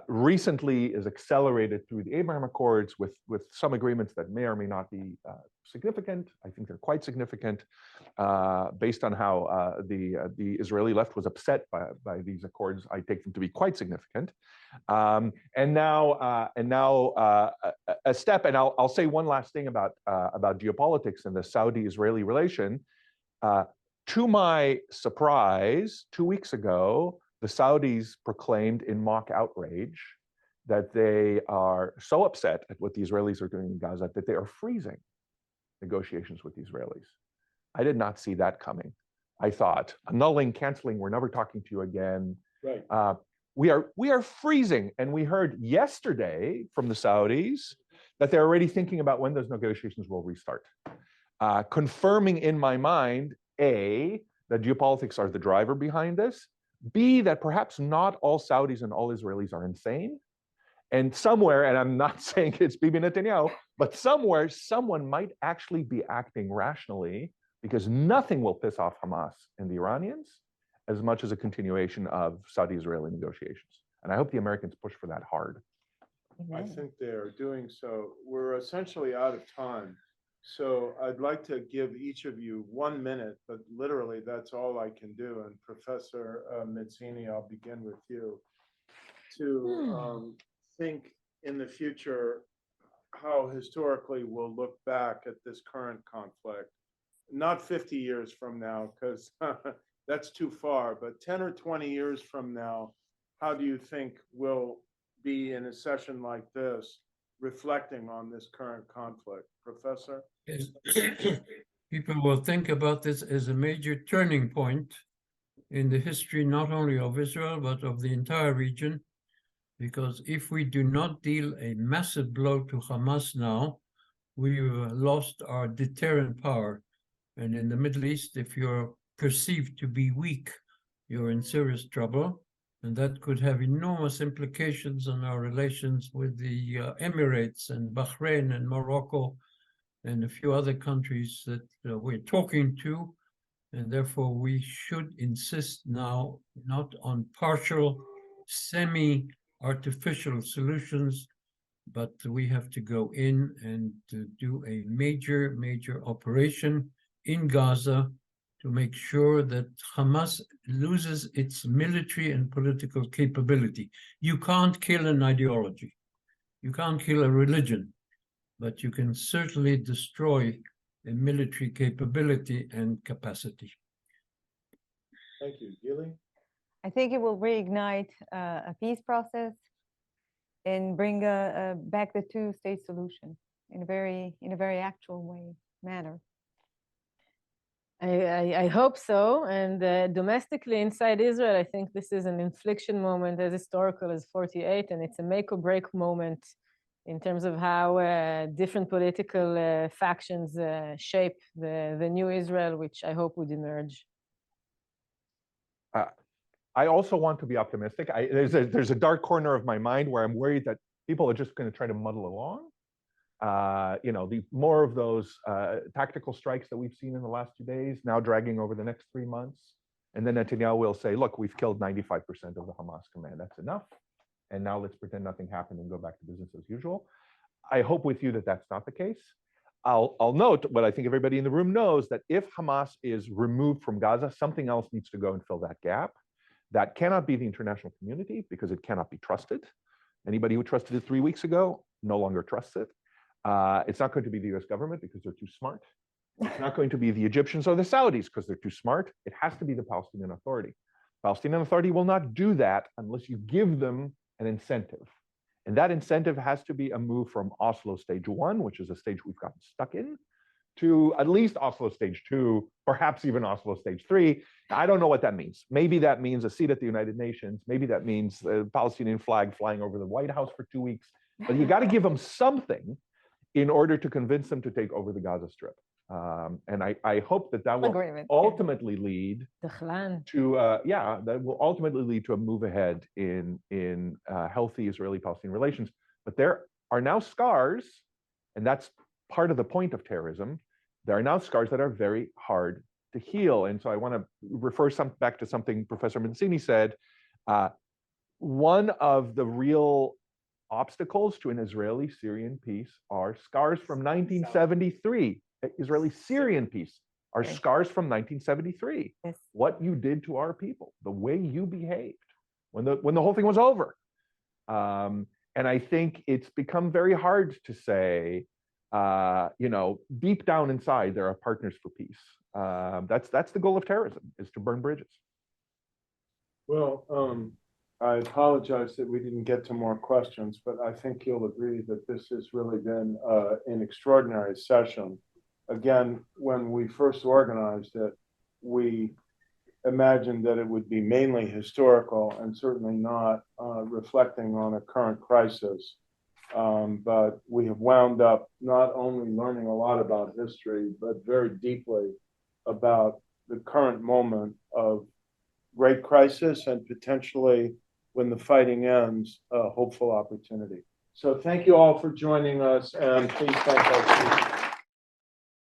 recently is accelerated through the Abraham Accords with some agreements that may or may not be significant. I think they're quite significant based on how the Israeli left was upset by these accords. I take them to be quite significant. And now a step, and I'll say one last thing about geopolitics and the Saudi-Israeli relation. To my surprise, 2 weeks ago, the Saudis proclaimed in mock outrage that they are so upset at what the Israelis are doing in Gaza that they are freezing negotiations with the Israelis. I did not see that coming. I thought, annulling, canceling, we're never talking to you again. Right. We are freezing. And we heard yesterday from the Saudis that they're already thinking about when those negotiations will restart. Confirming in my mind, A, that geopolitics are the driver behind this, B, that perhaps not all Saudis and all Israelis are insane. And somewhere, and I'm not saying it's Bibi Netanyahu, but somewhere someone might actually be acting rationally because nothing will piss off Hamas and the Iranians as much as a continuation of Saudi-Israeli negotiations. And I hope the Americans push for that hard. I think they're doing so. We're essentially out of time. So I'd like to give each of you 1 minute, but literally that's all I can do. And Professor Medzini, I'll begin with you, to think in the future how historically we'll look back at this current conflict not 50 years from now, because that's too far, but 10 or 20 years from now, how do you think we'll be in a session like this, reflecting on this current conflict? Professor? People will think about this as a major turning point in the history not only of Israel, but of the entire region. Because if we do not deal a massive blow to Hamas now, we've lost our deterrent power. And in the Middle East, if you're perceived to be weak, you're in serious trouble. And that could have enormous implications on our relations with the Emirates and Bahrain and Morocco and a few other countries that we're talking to. And therefore, we should insist now not on partial, semi-artificial solutions, but we have to go in and to do a major, major operation in Gaza to make sure that Hamas loses its military and political capability. You can't kill an ideology. You can't kill a religion, but you can certainly destroy a military capability and capacity. Thank you. Gil-li? I think it will reignite a peace process and bring back the two-state solution in a very actual manner. I hope so. And domestically inside Israel, I think this is an inflection moment as historical as 48, and it's a make or break moment in terms of how different political factions shape the new Israel, which I hope would emerge. I also want to be optimistic. There's a dark corner of my mind where I'm worried that people are just going to try to muddle along. The more of those tactical strikes that we've seen in the last 2 days, now dragging over the next 3 months. And then Netanyahu will say, look, we've killed 95% of the Hamas command. That's enough. And now let's pretend nothing happened and go back to business as usual. I hope with you that that's not the case. I'll note what I think everybody in the room knows, that if Hamas is removed from Gaza, something else needs to go and fill that gap. That cannot be the international community because it cannot be trusted. Anybody who trusted it 3 weeks ago no longer trusts it. It's not going to be the US government because they're too smart. It's not going to be the Egyptians or the Saudis because they're too smart. It has to be the Palestinian Authority. Palestinian Authority will not do that unless you give them an incentive. And that incentive has to be a move from Oslo stage 1, which is a stage we've gotten stuck in, to at least Oslo stage 2, perhaps even Oslo stage 3. I don't know what that means. Maybe that means a seat at the United Nations. Maybe that means the Palestinian flag flying over the White House for 2 weeks. But you got to give them something in order to convince them to take over the Gaza Strip. And I hope that will ultimately lead to, that will ultimately lead to a move ahead in healthy Israeli-Palestinian relations. But there are now scars, and that's part of the point of terrorism. There are now scars that are very hard to heal. And so I want to refer back to something Professor Medzini said. One of the real obstacles to an Israeli-Syrian peace are scars from 1973. Israeli-Syrian peace are scars from 1973. Yes. What you did to our people, the way you behaved when the whole thing was over. And I think it's become very hard to say, deep down inside, there are partners for peace. That's the goal of terrorism, is to burn bridges. Well, I apologize that we didn't get to more questions, but I think you'll agree that this has really been an extraordinary session. Again, when we first organized it, we imagined that it would be mainly historical and certainly not reflecting on a current crisis. But we have wound up not only learning a lot about history, but very deeply about the current moment of great crisis and potentially, when the fighting ends, a hopeful opportunity. So thank you all for joining us, and please thank our speakers.